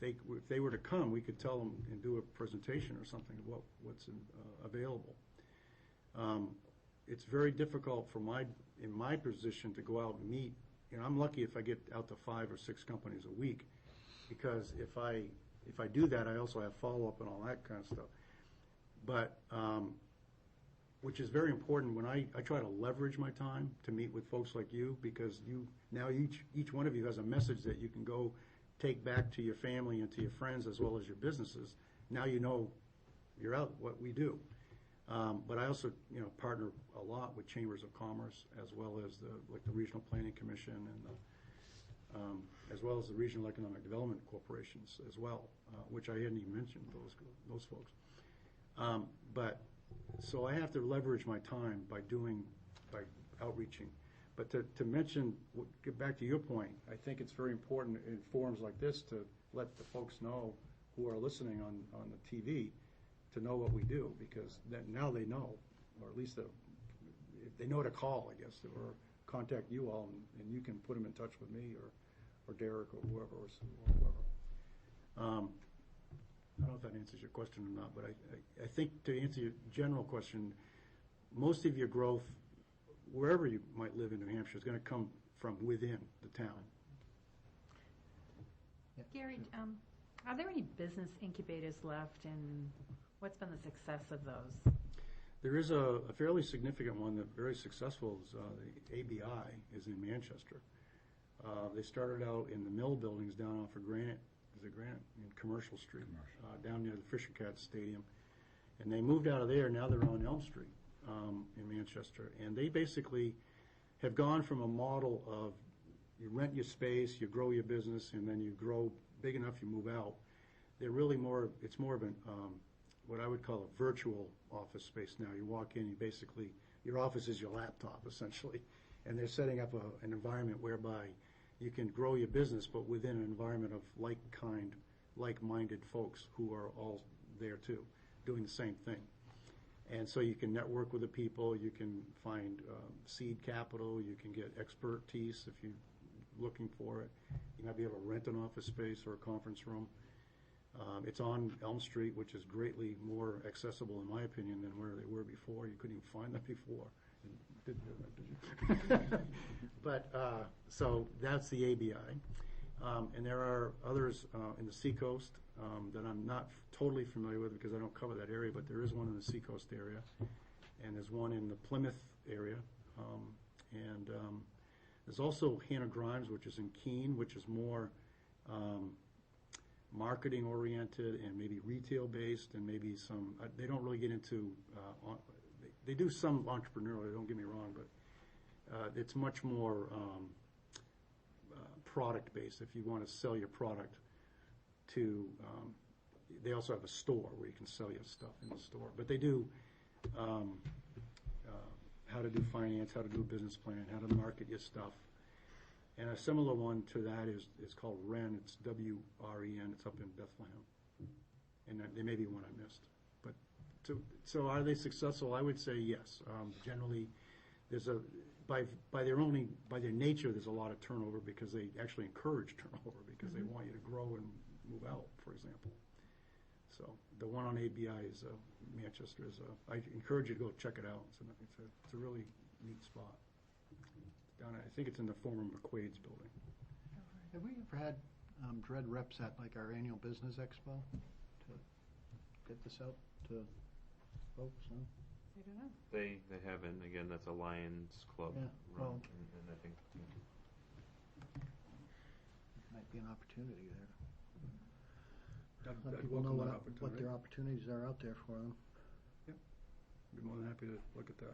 If they were to come, we could tell them and do a presentation or something of what's available. It's very difficult in my position to go out and meet. I'm lucky if I get out to 5 or 6 companies a week, because if I do that, I also have follow-up and all that kind of stuff. But which is very important when I try to leverage my time to meet with folks like you, because now each one of you has a message that you can go take back to your family and to your friends as well as your businesses. Now you're out what we do. But I also partner a lot with chambers of commerce, as well as the Regional Planning Commission, and as well as the Regional Economic Development Corporations as well, which I hadn't even mentioned those folks. But so I have to leverage my time by outreaching. But to mention, get back to your point, I think it's very important in forums like this to let the folks know who are listening on the TV to know what we do, because now they know, or at least if they know to call, I guess, or contact you all, and you can put them in touch with me or Derek or whoever. I don't know if that answers your question or not, but I think to answer your general question, most of your growth, wherever you might live in New Hampshire, is going to come from within the town. Gary, are there any business incubators left, and what's been the success of those? There is a fairly significant one that very successful. Is the ABI is in Manchester. They started out in the mill buildings down off of Granite in Commercial Street, down near the Fisher Cats Stadium, and they moved out of there. Now they're on Elm Street in Manchester, and they basically have gone from a model of you rent your space, you grow your business, and then you grow big enough, you move out. They're really it's more of an what I would call a virtual office space now. You walk in, your office is your laptop, essentially, and they're setting up an environment whereby you can grow your business, but within an environment of like-minded folks who are all there too, doing the same thing. And so you can network with the people, you can find seed capital, you can get expertise if you're looking for it. You might be able to rent an office space or a conference room. It's on Elm Street, which is greatly more accessible, in my opinion, than where they were before. You couldn't even find them before. Did you? But so that's the ABI. And there are others in the Seacoast that I'm not totally familiar with because I don't cover that area, but there is one in the Seacoast area, and there's one in the Plymouth area, and There's also Hannah Grimes, which is in Keene, which is more marketing oriented and maybe retail based, and maybe some, they don't really get into, they do some entrepreneurial, don't get me wrong, but it's much more product based. If you want to sell your product to, they also have a store where you can sell your stuff in the store. But they do how to do finance, how to do a business plan, how to market your stuff. And a similar one to that is called WREN. It's WREN. It's up in Bethlehem. And there may be one I missed. But so are they successful? I would say yes. Generally, there's by their nature, there's a lot of turnover because they actually encourage turnover because they want you to grow and move out, for example. So the one on ABI is Manchester. I encourage you to go check it out. It's a really neat spot. Down, I think it's in the former McQuaid's building. Have we ever had Dread reps at like our annual business expo to get this out to folks? No? I don't know. They haven't. Again, that's a Lions Club Yeah, run, well- and I think. Might be an opportunity there. I'd Let people know welcome that what opportunity. their opportunities are out there for them. I'd be more than happy to look at that.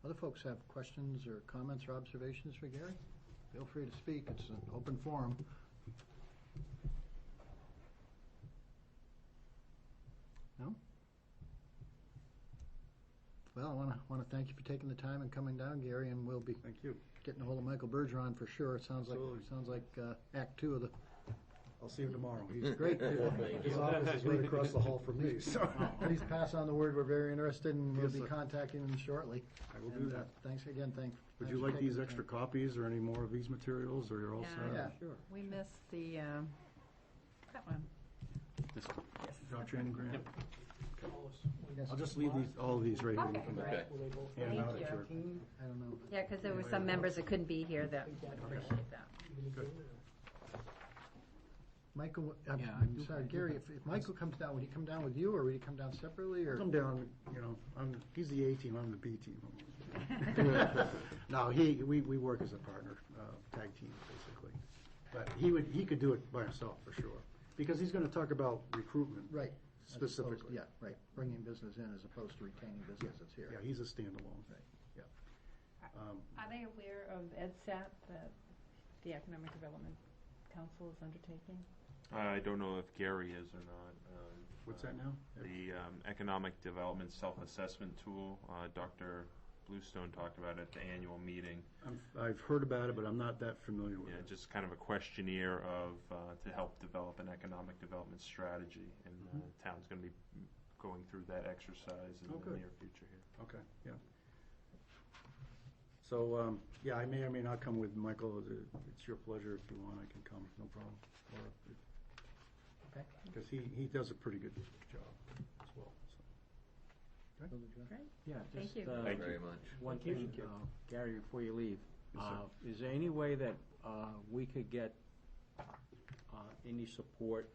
Other folks have questions or comments or observations for Gary? Feel free to speak. It's an open forum. No? Well, I want to thank you for taking the time and coming down, Gary, and we'll be Thank you. getting a hold of Michael Bergeron for sure. It sounds Absolutely. like Act 2 of the. I'll see you tomorrow. He's great. His office is right across the hall from me, so. Please pass on the word. We're very interested, and we'll Yes, be sir. contacting them shortly. I will And, do that. Thanks again. Would thanks you for like taking these the extra time. copies or any more of these materials, or you're all set? Yeah, sure. We missed the, that one. This one. Job training grant? Yes. I'll just leave all of these right here. You can Okay. Will they both? hand them out Thank at you. your. I don't know. Yeah, because there were some members that couldn't be here that would appreciate that. Michael, Yeah, I I'm do- sorry, I do Gary, have- if Michael comes down, would he come down with you, or would he come down separately, or? Come down, he's the A team, I'm the B team. No, we work as a partner, tag team, basically. But he could do it by himself, for sure, because he's gonna talk about recruitment. Right. As opposed- Specifically. Yeah, right, bringing business in as opposed to retaining business that's here. Yeah, he's a standalone. Right. Yeah. Are they aware of EDSAT that the Economic Development Council is undertaking? I don't know if Gary is or not. What's that now? The Economic Development Self-Assessment Tool, Dr. Bluestone talked about at the annual meeting. I've heard about it, but I'm not that familiar with Yeah, it. just kind of a questionnaire of, to help develop an economic development strategy. And the town's going to be going through that exercise in Oh, the good. near future here. Okay, yeah. So, yeah, I may or may not come with Michael. It's your pleasure. If you want, I can come, no problem. Okay. Because he does a pretty good job as well, so. Great. Yeah, Thank just, you. Thank you. Very much. one Thank you. thing, Gary, before you leave. Yes, sir. Is there any way that we could get any support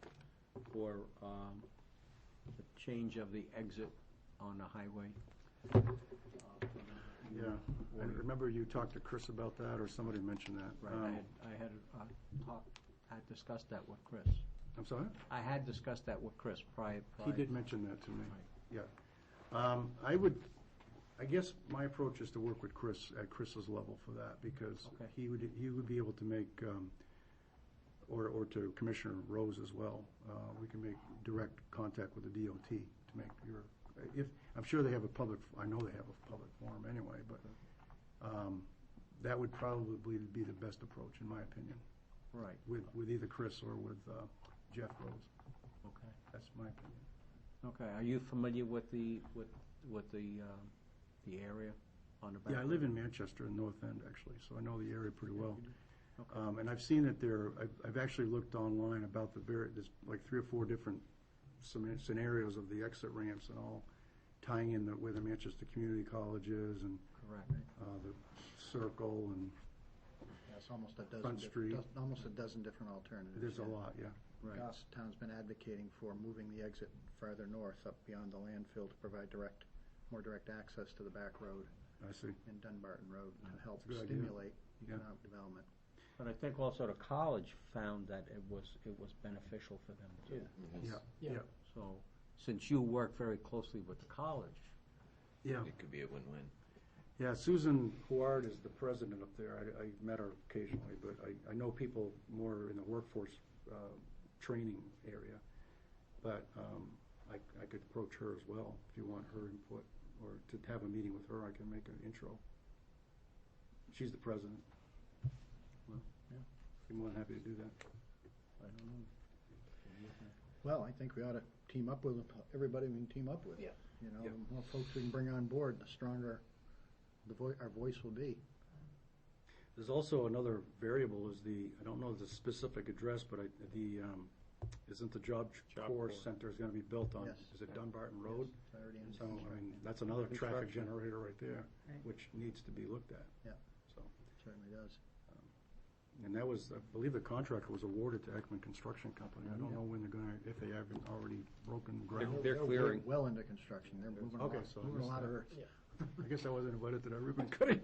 for the change of the exit on the highway? Yeah, I remember you talked to Chris about that, or somebody mentioned that. Right, I had discussed that with Chris. I'm sorry? I had discussed that with Chris prior. He did mention that to me, Right. yeah. I guess my approach is to work with Chris at Chris's level for that, because Okay. he would be able to make, or to Commissioner Rose as well, we can make direct contact with the DOT to make I'm sure they have I know they have a public forum anyway, but that would probably be the best approach, in my opinion, Right, with either Chris or with Jeff Rose. okay. That's my opinion. Okay, are you familiar with the area on the back? Yeah, I live in Manchester, in North End, actually, so I know the area pretty well. Okay. And I've seen that I've actually looked online about there's like 3 or 4 different scenarios of the exit ramps and all tying in where the Manchester Community College is, and Correct. the Circle, and It's almost a dozen. Front Street. Almost a dozen different alternatives. there's a yeah. lot, yeah. Right. Goffstown's been advocating for moving the exit farther north, up beyond the landfill, to provide more direct access to the back road. I see. in Dunbarton Road to help That's a good idea. stimulate Yeah. economic development. But I think also the college found that it was beneficial for them too. Yeah, Yeah. yeah, So, since you work very closely with the college, yeah. It could be a win-win. Yeah, Susan Huard is the president up there. I met her occasionally, but I know people more in the workforce training area. But I could approach her as well if you want her input, or to have a meeting with her, I can make an intro. She's the president. Well, yeah, I'd be more than happy to do that. I don't know. Well, I think we ought to team up with everybody we can team up with. Yeah. You know, Yeah. the more folks we can bring on board, the stronger our voice will be. There's also another variable is I don't know the specific address, but isn't the Job Corps Center is going to be built on, Yes. is it Dunbarton Road? It's already in So, I construction. mean, that's another traffic Construction. generator right there, Right. which needs to be looked at. Yeah. So, Certainly does. and that was, I believe the contract was awarded to Ekman Construction Company. I don't know when they're gonna, if they haven't already broken ground. They're clearing. Well into construction. They're moving Okay, so I moving a missed lot of that. earth. I guess I wasn't invited to that ribbon cutting.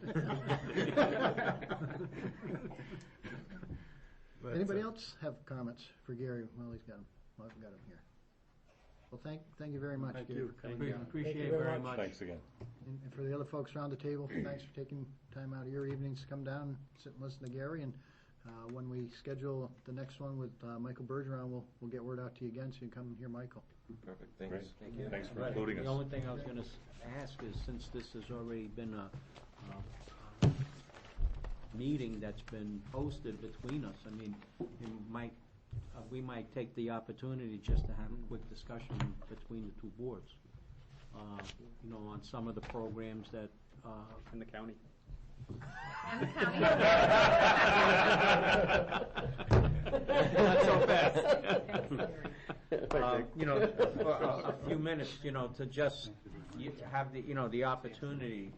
But, Anybody else have comments for Gary? Well, he's got them. Well, I've got them here. Well, thank you very much, Thank Gary, you. for coming We down. appreciate you it very very much. much. Thanks again. And for the other folks around the table, thanks for taking time out of your evenings to come down and sit and listen to Gary. And when we schedule the next one with Michael Bergeron, we'll get word out to you again so you can come and hear Michael. Perfect, thanks. Thank you. Thanks for But including us. The only thing I was gonna ask is, since this has already been a meeting that's been posted between us, I mean, we might take the opportunity just to have a quick discussion between the two boards. You know, on some of the programs that, In the county. And the county. Not so fast. Thanks, Gary. You know, for a few minutes, you know, to just have the opportunity,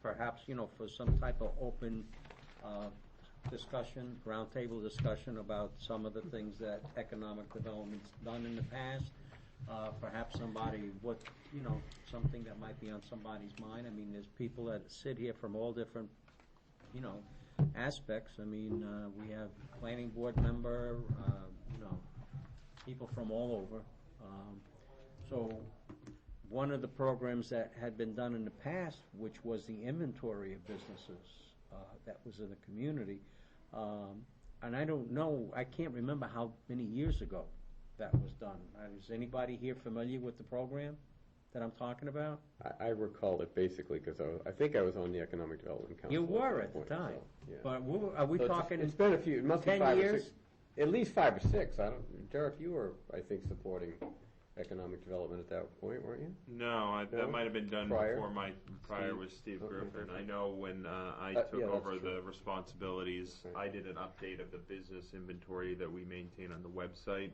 perhaps, you know, for some type of open discussion, roundtable discussion about some of the things that economic development's done in the past. Perhaps something that might be on somebody's mind. I mean, there's people that sit here from all different, you know, aspects. I mean, we have planning board member, you know, people from all over. So one of the programs that had been done in the past, which was the inventory of businesses that was in the community, and I don't know, I can't remember how many years ago that was done. Is anybody here familiar with the program that I'm talking about? I recall it basically because I think I was on the Economic Development Council. You were that at the point, time. so, yeah. But are we So talking it's been a few, it must be 10 5 or years? 6, at least 5 or 6. I don't, Derek, you were, I think, supporting economic development at that point, weren't you? No, No? that might have been done Prior? before prior Steve? was Steve Okay. Griffin. I know when I Yeah, took that's over true. the responsibilities, Right. I did an update of the business inventory that we maintain on the website.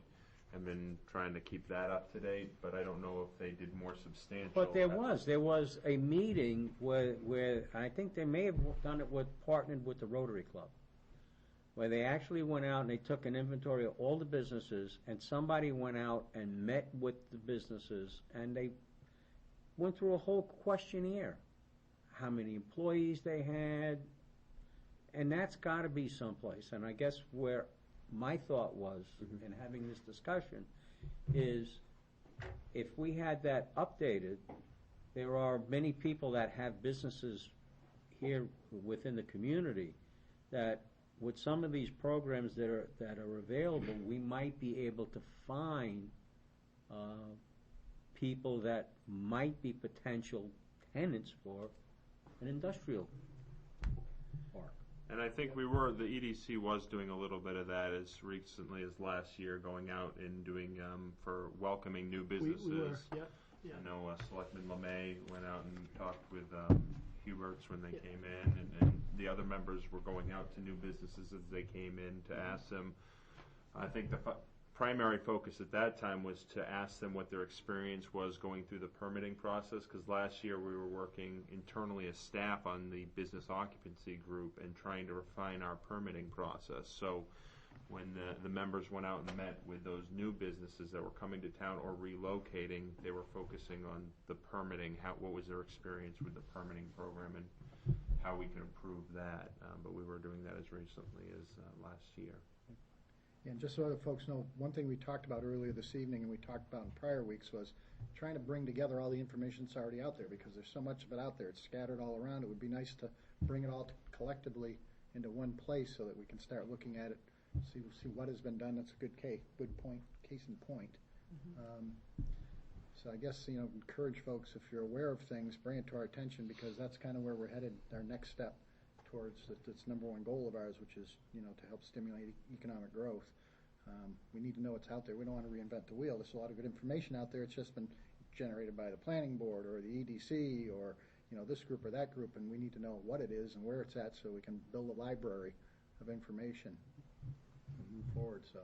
I've been trying to keep that up to date, but I don't know if they did more substantial. But there was a meeting where I think they may have done it partnered with the Rotary Club, where they actually went out and they took an inventory of all the businesses, and somebody went out and met with the businesses, and they went through a whole questionnaire, how many employees they had, and that's gotta be someplace. And I guess where my thought was, in having this discussion, is if we had that updated, there are many people that have businesses here within the community that with some of these programs that are available, we might be able to find people that might be potential tenants for an industrial park. And I think the EDC was doing a little bit of that as recently as last year, going out and doing, for welcoming new businesses. We were, yeah. I know Selectman LeMay went out and talked with Huberts when they came in, and the other members were going out to new businesses as they came in to ask them. I think the primary focus at that time was to ask them what their experience was going through the permitting process, because last year we were working internally as staff on the business occupancy group and trying to refine our permitting process. So when the members went out and met with those new businesses that were coming to town or relocating, they were focusing on the permitting, what was their experience with the permitting program and how we can improve that. But we were doing that as recently as last year. And just so other folks know, one thing we talked about earlier this evening and we talked about in prior weeks was trying to bring together all the information that's already out there, because there's so much of it out there. It's scattered all around. It would be nice to bring it all collectively into one place so that we can start looking at it, see what has been done. That's a good case in point. So I guess, encourage folks, if you're aware of things, bring it to our attention, because that's kind of where we're headed, our next step towards this number one goal of ours, which is, to help stimulate economic growth. We need to know what's out there. We don't want to reinvent the wheel. There's a lot of good information out there. It's just been generated by the planning board or the EDC or, this group or that group, and we need to know what it is and where it's at so we can build a library of information and move forward. So,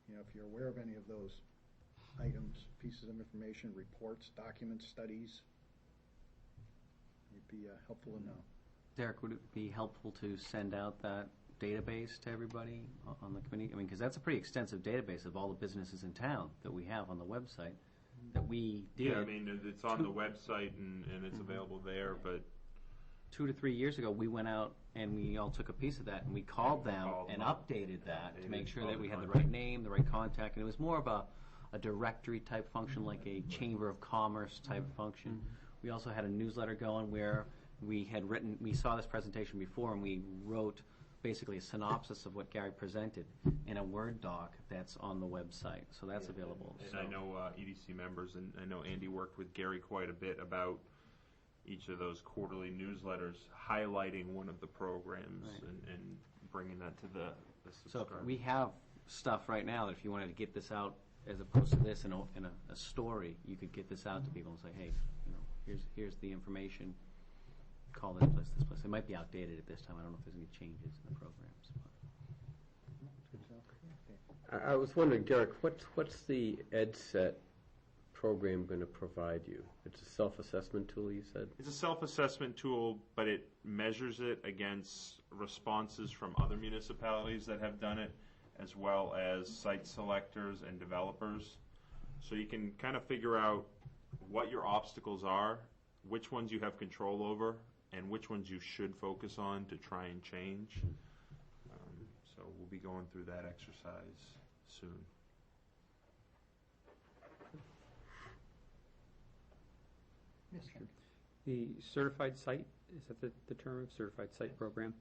if you're aware of any of those items, pieces of information, reports, documents, studies, it'd be helpful to know. Derek, would it be helpful to send out that database to everybody on the committee? I mean, because that's a pretty extensive database of all the businesses in town that we have on the website that we did. Yeah, I mean, it's on the website and it's available there, but 2 to 3 years ago, we went out and we all took a piece of that and we called them and updated that to make sure that we had the right name, the right contact, and it was more of a directory type function, like a Chamber of Commerce type function. We also had a newsletter going where we saw this presentation before and we wrote basically a synopsis of what Gary presented in a Word doc that's on the website. So that's available. And I know EDC members, and I know Andy worked with Gary quite a bit about each of those quarterly newsletters, highlighting one of the programs and bringing that to the subscribers. So we have stuff right now that if you wanted to get this out as opposed to this in a story, you could get this out to people and say, hey, here's the information. Call this place, this place. It might be outdated at this time. I don't know if there's any changes in the programs. I was wondering, Derek, what's the EdSet program going to provide you? It's a self-assessment tool, you said? It's a self-assessment tool, but it measures it against responses from other municipalities that have done it, as well as site selectors and developers. So you can kind of figure out what your obstacles are, which ones you have control over, and which ones you should focus on to try and change. So we'll be going through that exercise soon. Yes, sir. The certified site, is that the term, certified site program?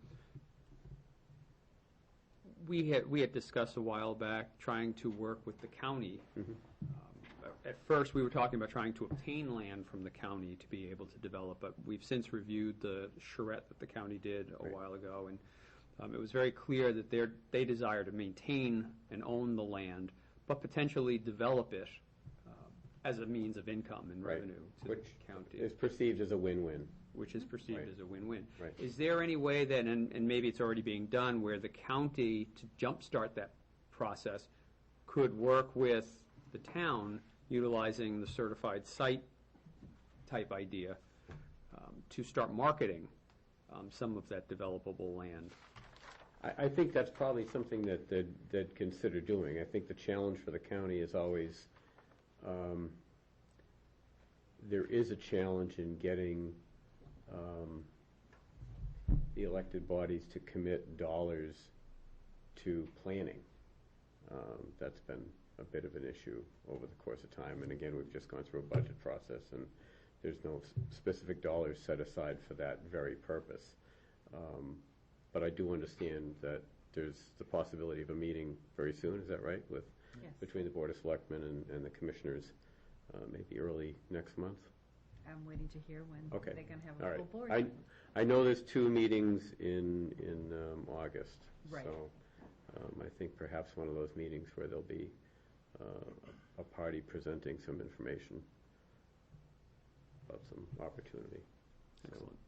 We had discussed a while back trying to work with the county. At first, we were talking about trying to obtain land from the county to be able to develop, but we've since reviewed the charrette that the county did a while ago, and it was very clear that they desire to maintain and own the land, but potentially develop it as a means of income and revenue to the county. Is perceived as a win-win. Which is perceived as a win-win. Right. Is there any way then, and maybe it's already being done, where the county, to jumpstart that process, could work with the town utilizing the certified site type idea to start marketing some of that developable land? I think that's probably something that they'd consider doing. I think the challenge for the county is always, there is a challenge in getting the elected bodies to commit dollars to planning. That's been a bit of an issue over the course of time. And again, we've just gone through a budget process, and there's no specific dollars set aside for that very purpose. But I do understand that there's the possibility of a meeting very soon, is that right, between the Board of Selectmen and the commissioners, maybe early next month? I'm waiting to hear when they're going to have a full board. I know there's 2 meetings in August. Right. So I think perhaps one of those meetings where there'll be a party presenting some information about some opportunity. Excellent.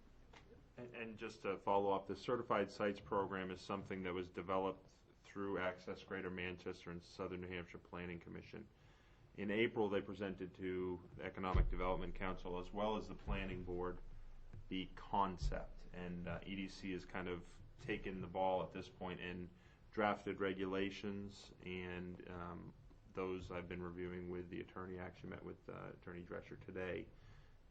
And just to follow up, the Certified Sites program is something that was developed through Access Greater Manchester and Southern New Hampshire Planning Commission. In April, they presented to the Economic Development Council as well as the Planning Board the concept, and EDC has kind of taken the ball at this point and drafted regulations, and those I've been reviewing with the attorney. I actually met with Attorney Drescher today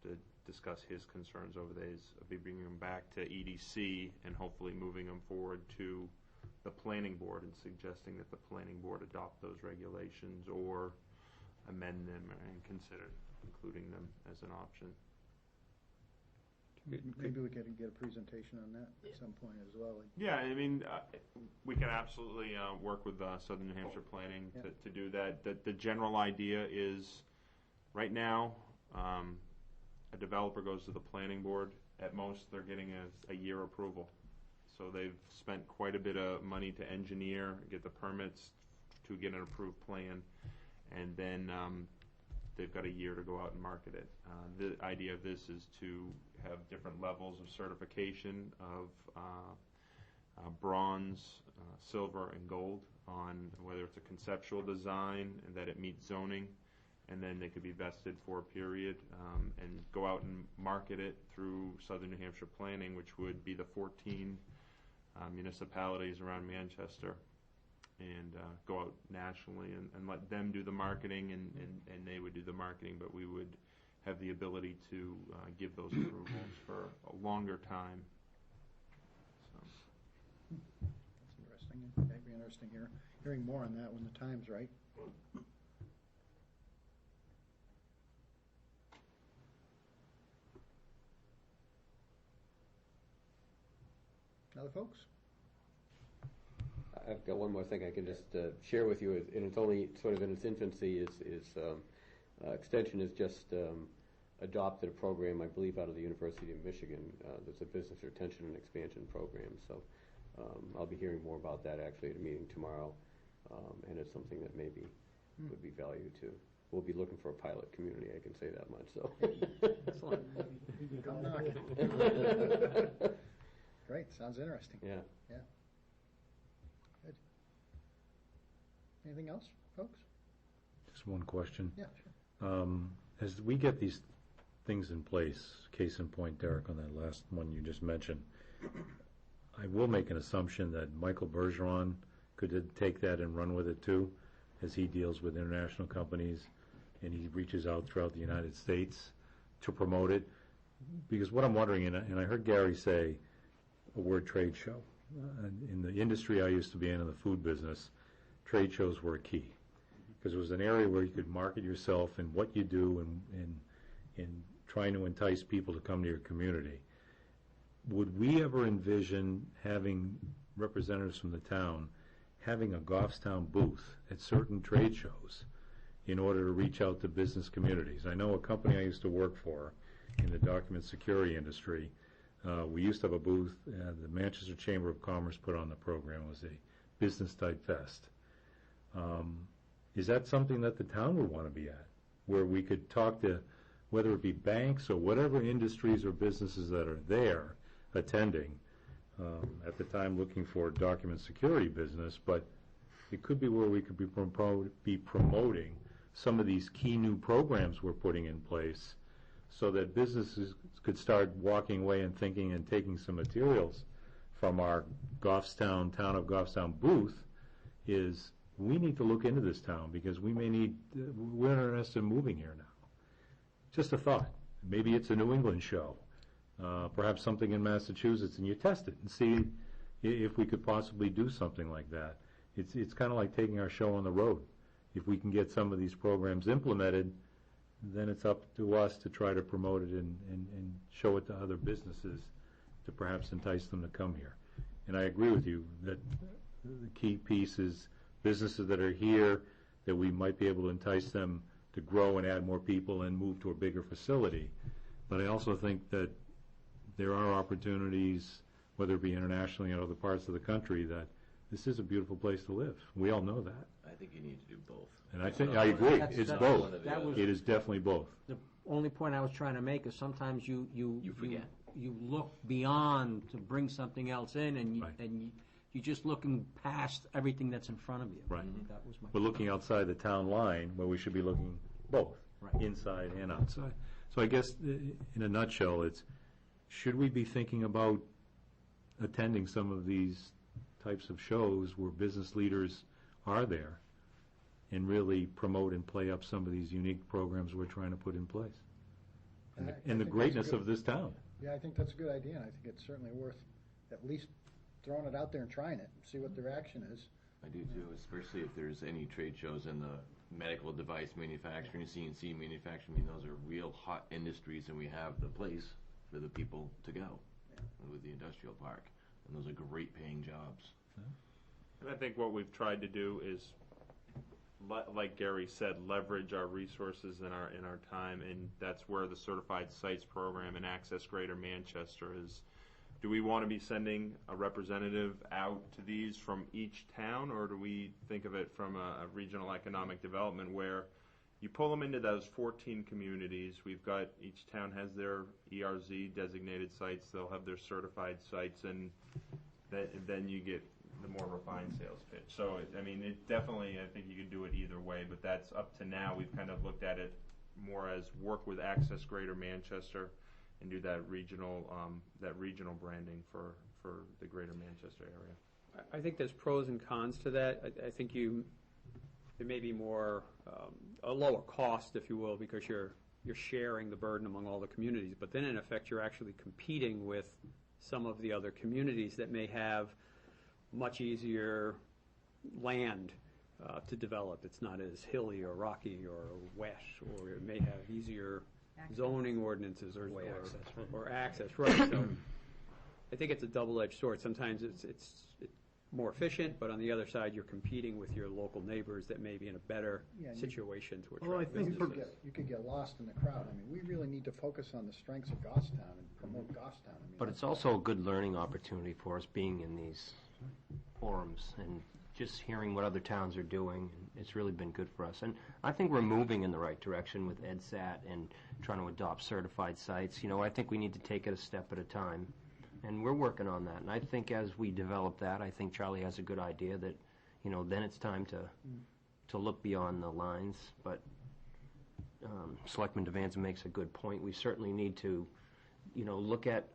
to discuss his concerns over these. I'll be bringing them back to EDC and hopefully moving them forward to the planning board and suggesting that the planning board adopt those regulations or amend them and consider including them as an option. Maybe we can get a presentation on that at some point as well. Yeah, I mean, we can absolutely work with Southern New Hampshire Planning to do that. The general idea is, right now, a developer goes to the planning board. At most, they're getting a year approval. So they've spent quite a bit of money to engineer, get the permits to get an approved plan, and then they've got a year to go out and market it. The idea of this is to have different levels of certification of bronze, silver, and gold on whether it's a conceptual design and that it meets zoning, and then they could be vested for a period and go out and market it through Southern New Hampshire Planning, which would be the 14 municipalities around Manchester, and go out nationally and let them do the marketing, and they would do the marketing, but we would have the ability to give those approvals for a longer time. So. That's interesting. It'd be interesting hearing more on that when the time's right. Other folks? I've got one more thing I can just share with you, and it's only sort of in its infancy. Extension has just adopted a program, I believe, out of the University of Michigan. There's a business retention and expansion program. So I'll be hearing more about that actually at a meeting tomorrow, and it's something that maybe would be valued too. We'll be looking for a pilot community, I can say that much. So. Come knocking. Great, sounds interesting. Yeah. Yeah. Good. Anything else, folks? Just one question. Yeah, sure. As we get these things in place, case in point, Derek, on that last one you just mentioned, I will make an assumption that Michael Bergeron could take that and run with it too, as he deals with international companies and he reaches out throughout the United States to promote it. Because what I'm wondering, and I heard Gary say a word, trade show. In the industry I used to be in the food business, trade shows were a key. Because it was an area where you could market yourself and what you do and trying to entice people to come to your community. Would we ever envision having representatives from the town having a Goffstown booth at certain trade shows in order to reach out to business communities? I know a company I used to work for in the document security industry, we used to have a booth, the Manchester Chamber of Commerce put on the program. It was a business-type fest. Is that something that the town would want to be at, where we could talk to, whether it be banks or whatever industries or businesses that are there attending, at the time looking for document security business, but it could be where we could be promoting some of these key new programs we're putting in place so that businesses could start walking away and thinking and taking some materials from our Town of Goffstown booth is we need to look into this town because we're interested in moving here now. Just a thought. Maybe it's a New England show, perhaps something in Massachusetts, and you test it and see if we could possibly do something like that. It's kind of like taking our show on the road. If we can get some of these programs implemented, then it's up to us to try to promote it and show it to other businesses to perhaps entice them to come here. And I agree with you that the key piece is businesses that are here, that we might be able to entice them to grow and add more people and move to a bigger facility. But I also think that there are opportunities, whether it be internationally or other parts of the country, that this is a beautiful place to live. We all know that. I think you need to do both. And I agree. It's both. It is definitely both. The only point I was trying to make is sometimes you forget. You look beyond to bring something else in, and you're just looking past everything that's in front of you. Right. That was my We're looking outside the town line where we should be looking both, inside and outside. So I guess in a nutshell, it's should we be thinking about attending some of these types of shows where business leaders are there and really promote and play up some of these unique programs we're trying to put in place. And I the think that's greatness good. of this town. Yeah, I think that's a good idea, and I think it's certainly worth at least throwing it out there and trying it, see what the reaction is. I do too, especially if there's any trade shows in the medical device manufacturing, CNC manufacturing. I mean, those are real hot industries, and we have the place for the people to go with the industrial park. And those are great paying jobs. And I think what we've tried to do is, like Gary said, leverage our resources and our time, and that's where the Certified Sites program and Access Greater Manchester is. Do we want to be sending a representative out to these from each town, or do we think of it from a regional economic development where you pull them into those 14 communities? We've got, each town has their ERZ designated sites, they'll have their certified sites, and then you get the more refined sales pitch. So, I mean, it definitely, I think you can do it either way, but that's up to now. We've kind of looked at it more as work with Access Greater Manchester and do that regional branding for the Greater Manchester area. I think there's pros and cons to that. I think there may be more, a lower cost, if you will, because you're sharing the burden among all the communities, but then in effect you're actually competing with some of the other communities that may have much easier land to develop. It's not as hilly or rocky or wet, or it may have easier zoning ordinances or access, right. So I think it's a double-edged sword. Sometimes it's more efficient, but on the other side, you're competing with your local neighbors that may be in a better situation to attract businesses. You could get lost in the crowd. I mean, we really need to focus on the strengths of Goffstown and promote Goffstown. I mean, But it's also a good learning opportunity for us being in these forums and just hearing what other towns are doing. It's really been good for us. And I think we're moving in the right direction with EdSat and trying to adopt certified sites. You know, I think we need to take it a step at a time. And we're working on that. And I think as we develop that, I think Charlie has a good idea that, you know, then it's time to look beyond the lines. But Selectman Devanza makes a good point. We certainly need to, you know, look at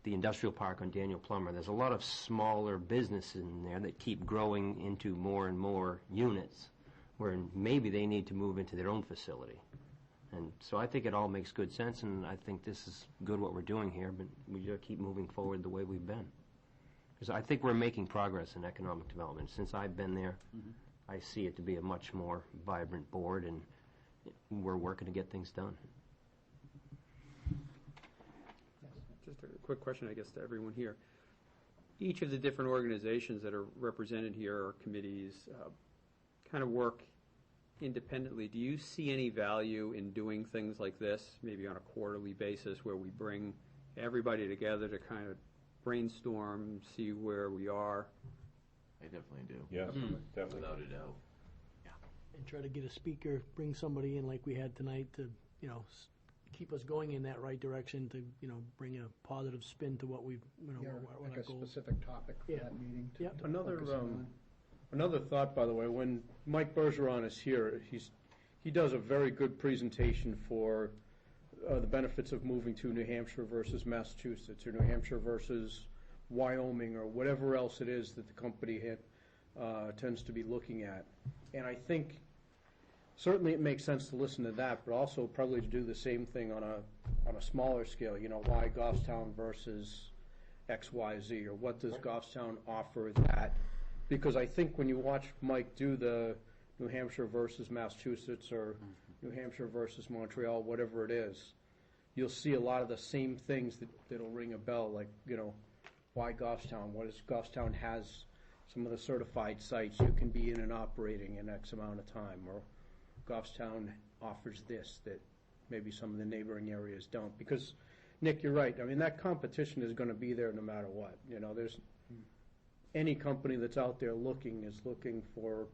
the industrial park on Daniel Plummer. There's a lot of smaller businesses in there that keep growing into more and more units where maybe they need to move into their own facility. And so I think it all makes good sense, and I think this is good what we're doing here, but we just keep moving forward the way we've been. Because I think we're making progress in economic development. Since I've been there, I see it to be a much more vibrant board, and we're working to get things done. Just a quick question, I guess, to everyone here. Each of the different organizations that are represented here, or committees, kind of work independently. Do you see any value in doing things like this, maybe on a quarterly basis, where we bring everybody together to kind of brainstorm, see where we are? I definitely do. Yes, definitely. Without a doubt. And try to get a speaker, bring somebody in like we had tonight to, you know, keep us going in that right direction, to, you know, bring a positive spin to what we've, you know, what like our a goals. specific topic for that meeting to focus on. Another thought, by the way, when Mike Bergeron is here, he does a very good presentation for the benefits of moving to New Hampshire versus Massachusetts, or New Hampshire versus Wyoming, or whatever else it is that the company tends to be looking at. And I think certainly it makes sense to listen to that, but also probably to do the same thing on a smaller scale. You know, why Goffstown versus XYZ, or what does Goffstown offer that? Because I think when you watch Mike do the New Hampshire versus Massachusetts, or New Hampshire versus Montreal, whatever it is, you'll see a lot of the same things that'll ring a bell, like, you know, why Goffstown? What is Goffstown has some of the certified sites you can be in and operating in X amount of time, or Goffstown offers this that maybe some of the neighboring areas don't. Because, Nick, you're right. I mean, that competition is going to be there no matter what. You know, there's any company that's out there looking is looking for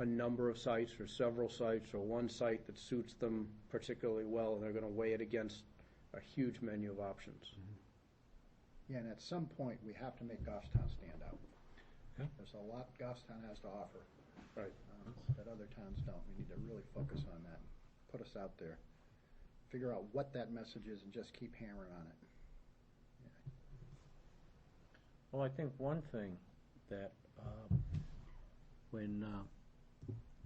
a number of sites, or several sites, or one site that suits them particularly well, and they're going to weigh it against a huge menu of options. Yeah, and at some point, we have to make Goffstown stand out. Yeah. There's a lot Goffstown has to offer. Right. That other towns don't. We need to really focus on that. Put us out there. Figure out what that message is and just keep hammering on it. Well, I think one thing that, when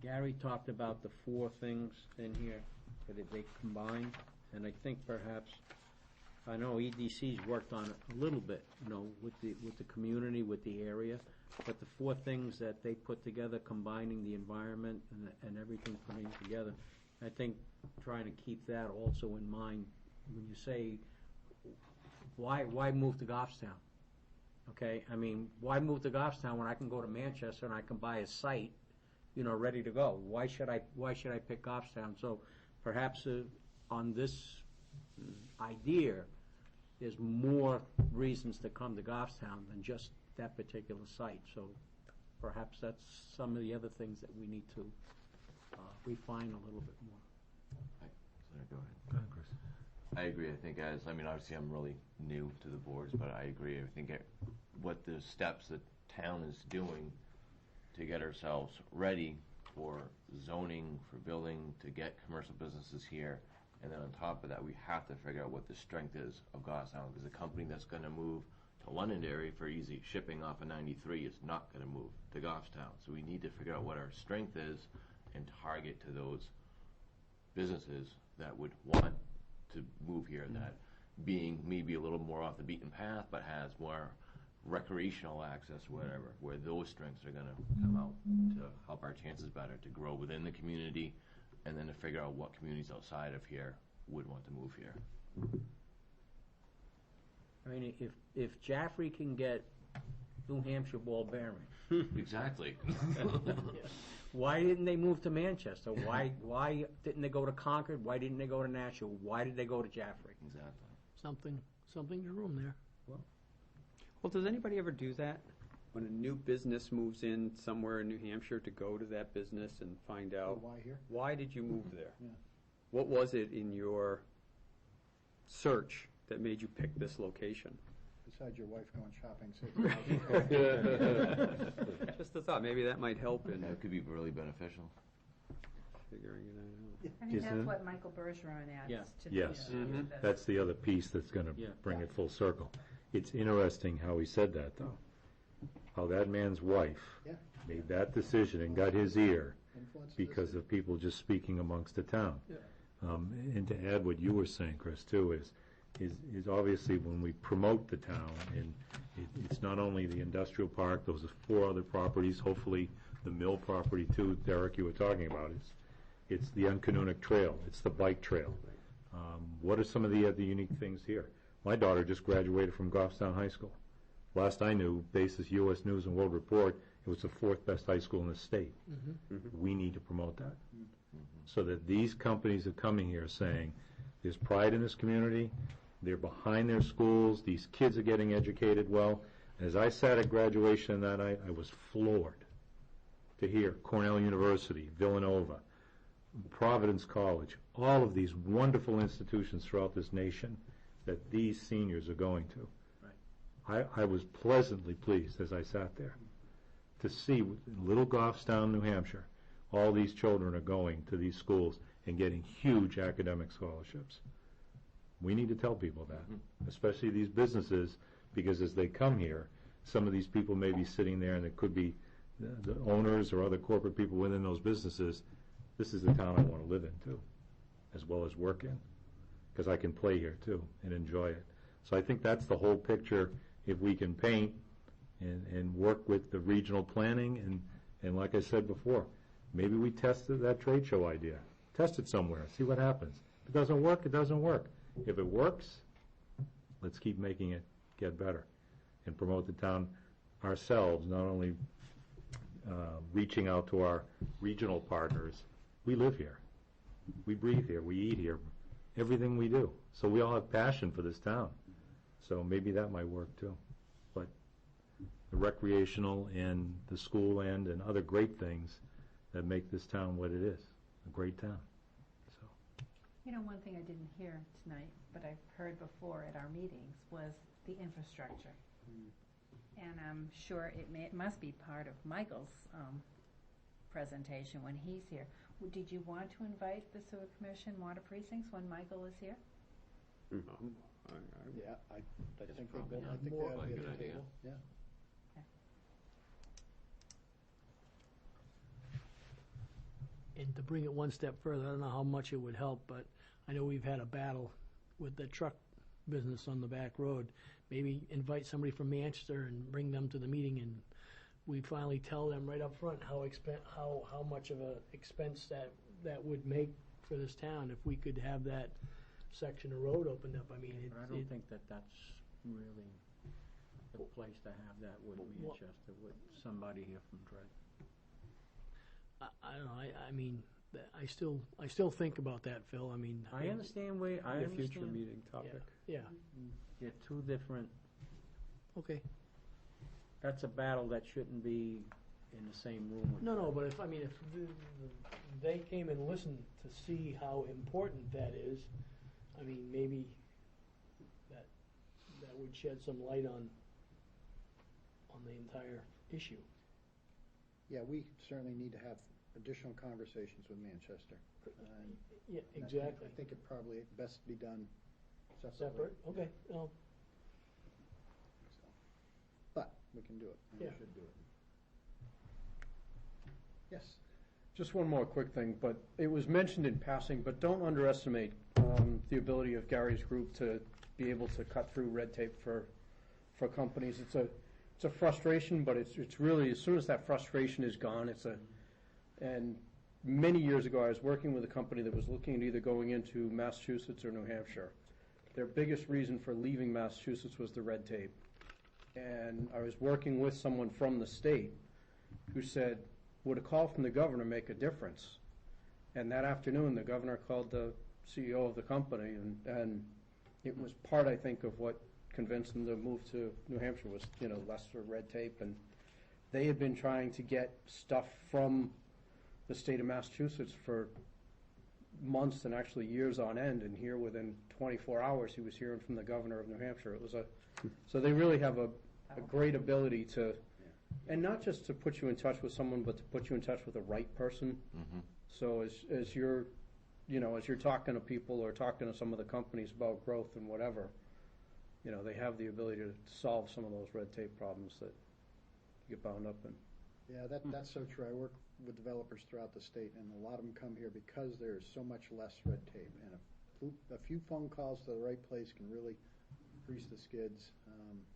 Gary talked about the 4 things in here that they combined, and I think perhaps, I know EDC's worked on it a little bit, with the community, with the area, but the 4 things that they put together, combining the environment and everything putting it together, I think trying to keep that also in mind when you say, why move to Goffstown? Okay, I mean, why move to Goffstown when I can go to Manchester and I can buy a site, ready to go? Why should I pick Goffstown? So perhaps on this idea, there's more reasons to come to Goffstown than just that particular site. So perhaps that's some of the other things that we need to refine a little bit more. Go ahead. Go ahead, Chris. I agree. I think obviously I'm really new to the boards, but I agree. I think what the steps that town is doing to get ourselves ready for zoning, for building, to get commercial businesses here, and then on top of that, we have to figure out what the strength is of Goffstown, because a company that's going to move to Londonderry for easy shipping off of 93 is not going to move to Goffstown. So we need to figure out what our strength is and target to those businesses that would want to move here, that being maybe a little more off the beaten path, but has more recreational access, whatever, where those strengths are going to come out to help our chances better to grow within the community, and then to figure out what communities outside of here would want to move here. I mean, if Jaffrey can get New Hampshire ball bearing. Exactly. Why didn't they move to Manchester? Why didn't they go to Concord? Why didn't they go to Nashua? Why did they go to Jaffrey? Exactly. Something's room there. Well, does anybody ever do that? When a new business moves in somewhere in New Hampshire, to go to that business and find out, Why here? why did you move there? Yeah. What was it in your search that made you pick this location? Besides your wife going shopping, Just a thought, maybe that might help in That could be really beneficial. figuring it out. I think Isn't that's it? what Michael Bergeron adds Yeah. to Yes. the. That's the other piece that's going to Yeah. bring it full circle. It's interesting how he said that, though. How that man's wife Yeah. made that decision and got his ear Influence because of people just speaking amongst the town. Yeah. And to add what you were saying, Chris, too, is obviously when we promote the town, and it's not only the industrial park, those are 4 other properties, hopefully the mill property too, Derek, you were talking about, it's the Uncanonic Trail, it's the bike trail. What are some of the other unique things here? My daughter just graduated from Goffstown High School. Last I knew, basis U.S. News and World Report, it was the 4th best high school in the state. We need to promote that. So that these companies are coming here saying, there's pride in this community, they're behind their schools, these kids are getting educated well. As I sat at graduation that night, I was floored to hear Cornell University, Villanova, Providence College, all of these wonderful institutions throughout this nation that these seniors are going to. I was pleasantly pleased as I sat there to see in little Goffstown, New Hampshire, all these children are going to these schools and getting huge academic scholarships. We need to tell people that, especially these businesses, because as they come here, some of these people may be sitting there, and it could be the owners or other corporate people within those businesses. This is the town I want to live in, too, as well as work in, because I can play here, too, and enjoy it. So I think that's the whole picture, if we can paint and work with the regional planning, and like I said before, maybe we test that trade show idea. Test it somewhere, see what happens. If it doesn't work, it doesn't work. If it works, let's keep making it get better and promote the town ourselves, not only reaching out to our regional partners. We live here. We breathe here. We eat here. Everything we do. So we all have passion for this town. So maybe that might work too. But the recreational and the school end and other great things that make this town what it is, a great town. You know, one thing I didn't hear tonight, but I've heard before at our meetings, was the infrastructure. And I'm sure it must be part of Michael's presentation when he's here. Did you want to invite the Sewer Commission Water Precincts when Michael is here? Yeah, I think they probably I think more they ought to be like at an the idea. table. Yeah. And to bring it one step further, I don't know how much it would help, but I know we've had a battle with the truck business on the back road. Maybe invite somebody from Manchester and bring them to the meeting, and we finally tell them right up front how much of a expense that would make for this town if we could have that section of road opened up. I mean, But I don't think that's really the place to have that with Manchester, with somebody here from Dred. I don't know, I mean, I still think about that, Phil, I mean. I understand where, I Be a understand. future meeting topic. Yeah, They're two different, okay. that's a battle that shouldn't be in the same room with. No, but if they came and listened to see how important that is, I mean, maybe that would shed some light on the entire issue. Yeah, we certainly need to have additional conversations with Manchester. Yeah, And exactly. I think it probably best be done separately. Separate, okay, well, So, but we can do it, and we Yeah. should do it. Yes. Just one more quick thing, but it was mentioned in passing, but don't underestimate the ability of Gary's group to be able to cut through red tape for companies. It's a frustration, but it's really, as soon as that frustration is gone, and many years ago, I was working with a company that was looking at either going into Massachusetts or New Hampshire. Their biggest reason for leaving Massachusetts was the red tape. And I was working with someone from the state who said, would a call from the governor make a difference? And that afternoon, the governor called the CEO of the company, and it was part, I think, of what convinced them to move to New Hampshire was, lesser red tape. And they had been trying to get stuff from the state of Massachusetts for months and actually years on end, and here within 24 hours, he was hearing from the governor of New Hampshire. So they really have a great ability to, and not just to put you in touch with someone, but to put you in touch with the right person. Mm-hmm. So as you're talking to people or talking to some of the companies about growth and whatever, they have the ability to solve some of those red tape problems that you get bound up in. Yeah, that's so true. I work with developers throughout the state, and a lot of them come here because there's so much less red tape. And a few phone calls to the right place can really grease the skids,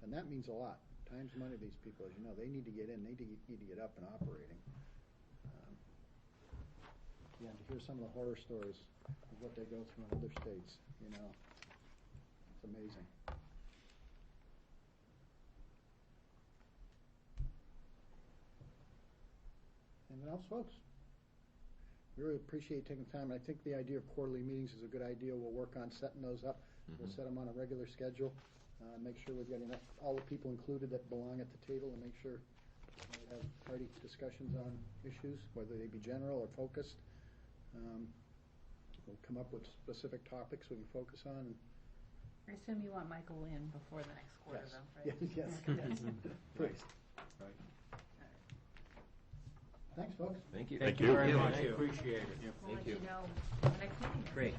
and that means a lot. Time's money to these people, as you know. They need to get in. They need to get up and operating. To hear some of the horror stories of what they go through in other states, it's amazing. Anything else, folks? We really appreciate taking time. I think the idea of quarterly meetings is a good idea. We'll work on setting those up. We'll set them on a regular schedule. Make sure we're getting all the people included that belong at the table, and make sure we have hearty discussions on issues, whether they be general or focused. We'll come up with specific topics we can focus on. I assume you want Michael in before the next quarter, Yes. though, right? Yes. Please. Right. Thanks, folks. Thank you. Thank you very much, I appreciate it. We'll Thank let you you. know when the next meeting is. Great.